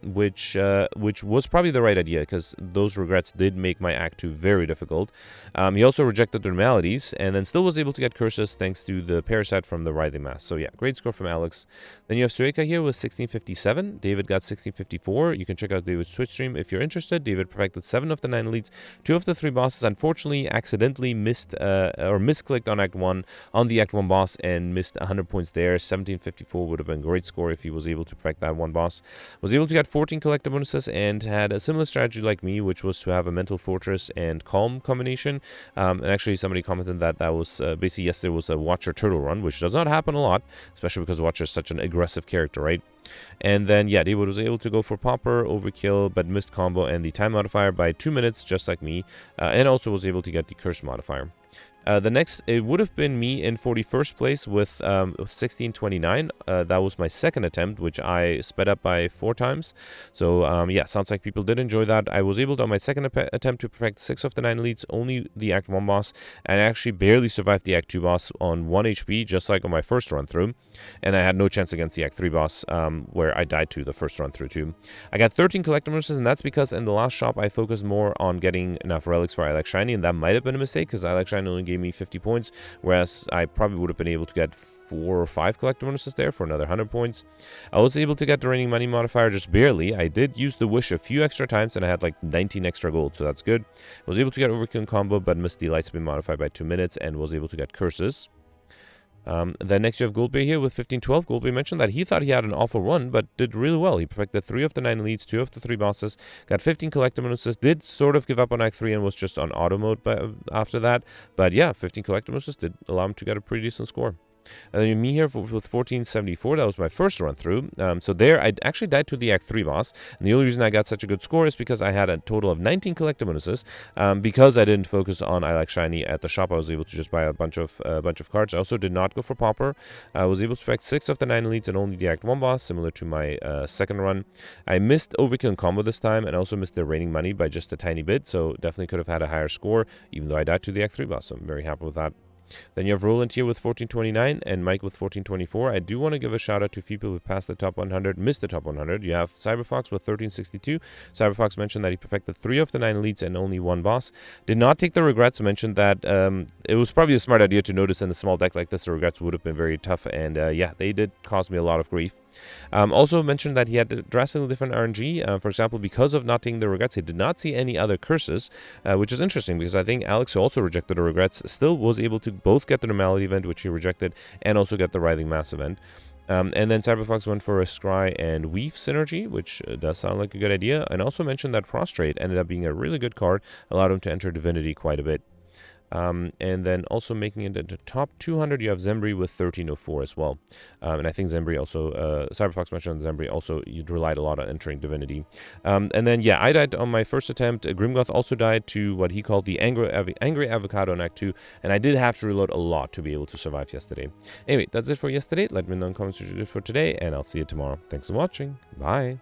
which was probably the right idea, because those regrets did make my Act 2 very difficult. He also rejected the Normalities, and then still was able to get Curses thanks to the Parasite from the Writhing Mass. So yeah, great score from Alex. Then you have Sueka here with 1657. David got 1654. You can check out David's Twitch stream if you're interested. David perfected 7 of the 9 elites, 2 of the 3 bosses. Unfortunately, accidentally missed or misclicked on Act 1 on the Act 1 boss and missed 100 points there. 1754 would have been a great score if he was able to perfect that one boss. Was able to get 14 collector bonuses and had a similar strategy like me, which was to have a Mental Fortress and Calm combination. And actually, somebody commented that that was basically yesterday was a Watcher Turtle run, which does not happen a lot, especially because Watcher is such an aggressive character, right? And then, yeah, David was able to go for Pauper, Overkill, but missed combo and the Time modifier by 2 minutes, just like me, and also was able to get the Curse modifier. The next, it would have been me in 41st place with 1629. That was my second attempt, which I sped up by 4 times. So, yeah, sounds like people did enjoy that. I was able to, on my second attempt, to perfect 6 of the 9 elites, only the Act 1 boss, and I actually barely survived the Act 2 boss on 1 HP, just like on my first run through. And I had no chance against the Act 3 boss, where I died to the first run through too. I got 13 collector bonuses, and that's because in the last shop, I focused more on getting enough relics for I Like Shiny, and that might have been a mistake, because I Like Shiny only gave me 50 points, whereas I probably would have been able to get 4 or 5 collector bonuses there for another 100 points. I was able to get the Raining Money modifier just barely. I did use the Wish a few extra times, and I had like 19 extra gold, so that's good. I was able to get Overkill combo, but missed the Lightspin modifier by 2 minutes, and was able to get Curses. Then next you have Goldbay here with 1512. Goldbay mentioned that he thought he had an awful run, but did really well. He perfected 3 of the 9 elites, 2 of the 3 bosses, got 15 collector bonuses, did sort of give up on Act 3 and was just on auto mode after that. But yeah, 15 collector bonuses did allow him to get a pretty decent score. And then me here with 1474, that was my first run through. So there, I actually died to the Act 3 boss. And the only reason I got such a good score is because I had a total of 19 collector bonuses. Because I didn't focus on I Like Shiny at the shop, I was able to just buy a bunch of cards. I also did not go for Pauper. I was able to select 6 of the 9 elites and only the Act 1 boss, similar to my second run. I missed Overkill and combo this time, and also missed the Raining Money by just a tiny bit. So definitely could have had a higher score, even though I died to the Act 3 boss. So I'm very happy with that. Then you have Roland here with 1429 and Mike with 1424. I do want to give a shout out to people who passed the top 100, missed the top 100. You have Cyberfox with 1362. Cyberfox mentioned that he perfected 3 of the 9 elites and only 1 boss. Did not take the regrets. Mentioned that it was probably a smart idea to notice in a small deck like this, the regrets would have been very tough. And yeah, they did cause me a lot of grief. Also mentioned that he had drastically different RNG. For example, because of not taking the regrets, he did not see any other curses, which is interesting because I think Alex, who also rejected the regrets, still was able to both get the normality event, which he rejected, and also get the writhing mass event. And then Cyberfox went for a Scry and Weave synergy, which does sound like a good idea, and also mentioned that Prostrate ended up being a really good card, allowed him to enter Divinity quite a bit. And then also making it into top 200, you have Zembri with 1304 as well. And I think Zembri also, Cyberfox mentioned Zembri also, you relied a lot on entering Divinity. And then, yeah, I died on my first attempt. Grimgoth also died to what he called the Angry Avocado in Act 2. And I did have to reload a lot to be able to survive yesterday. Anyway, that's it for yesterday. Let me know in the comments what you did for today, and I'll see you tomorrow. Thanks for watching. Bye.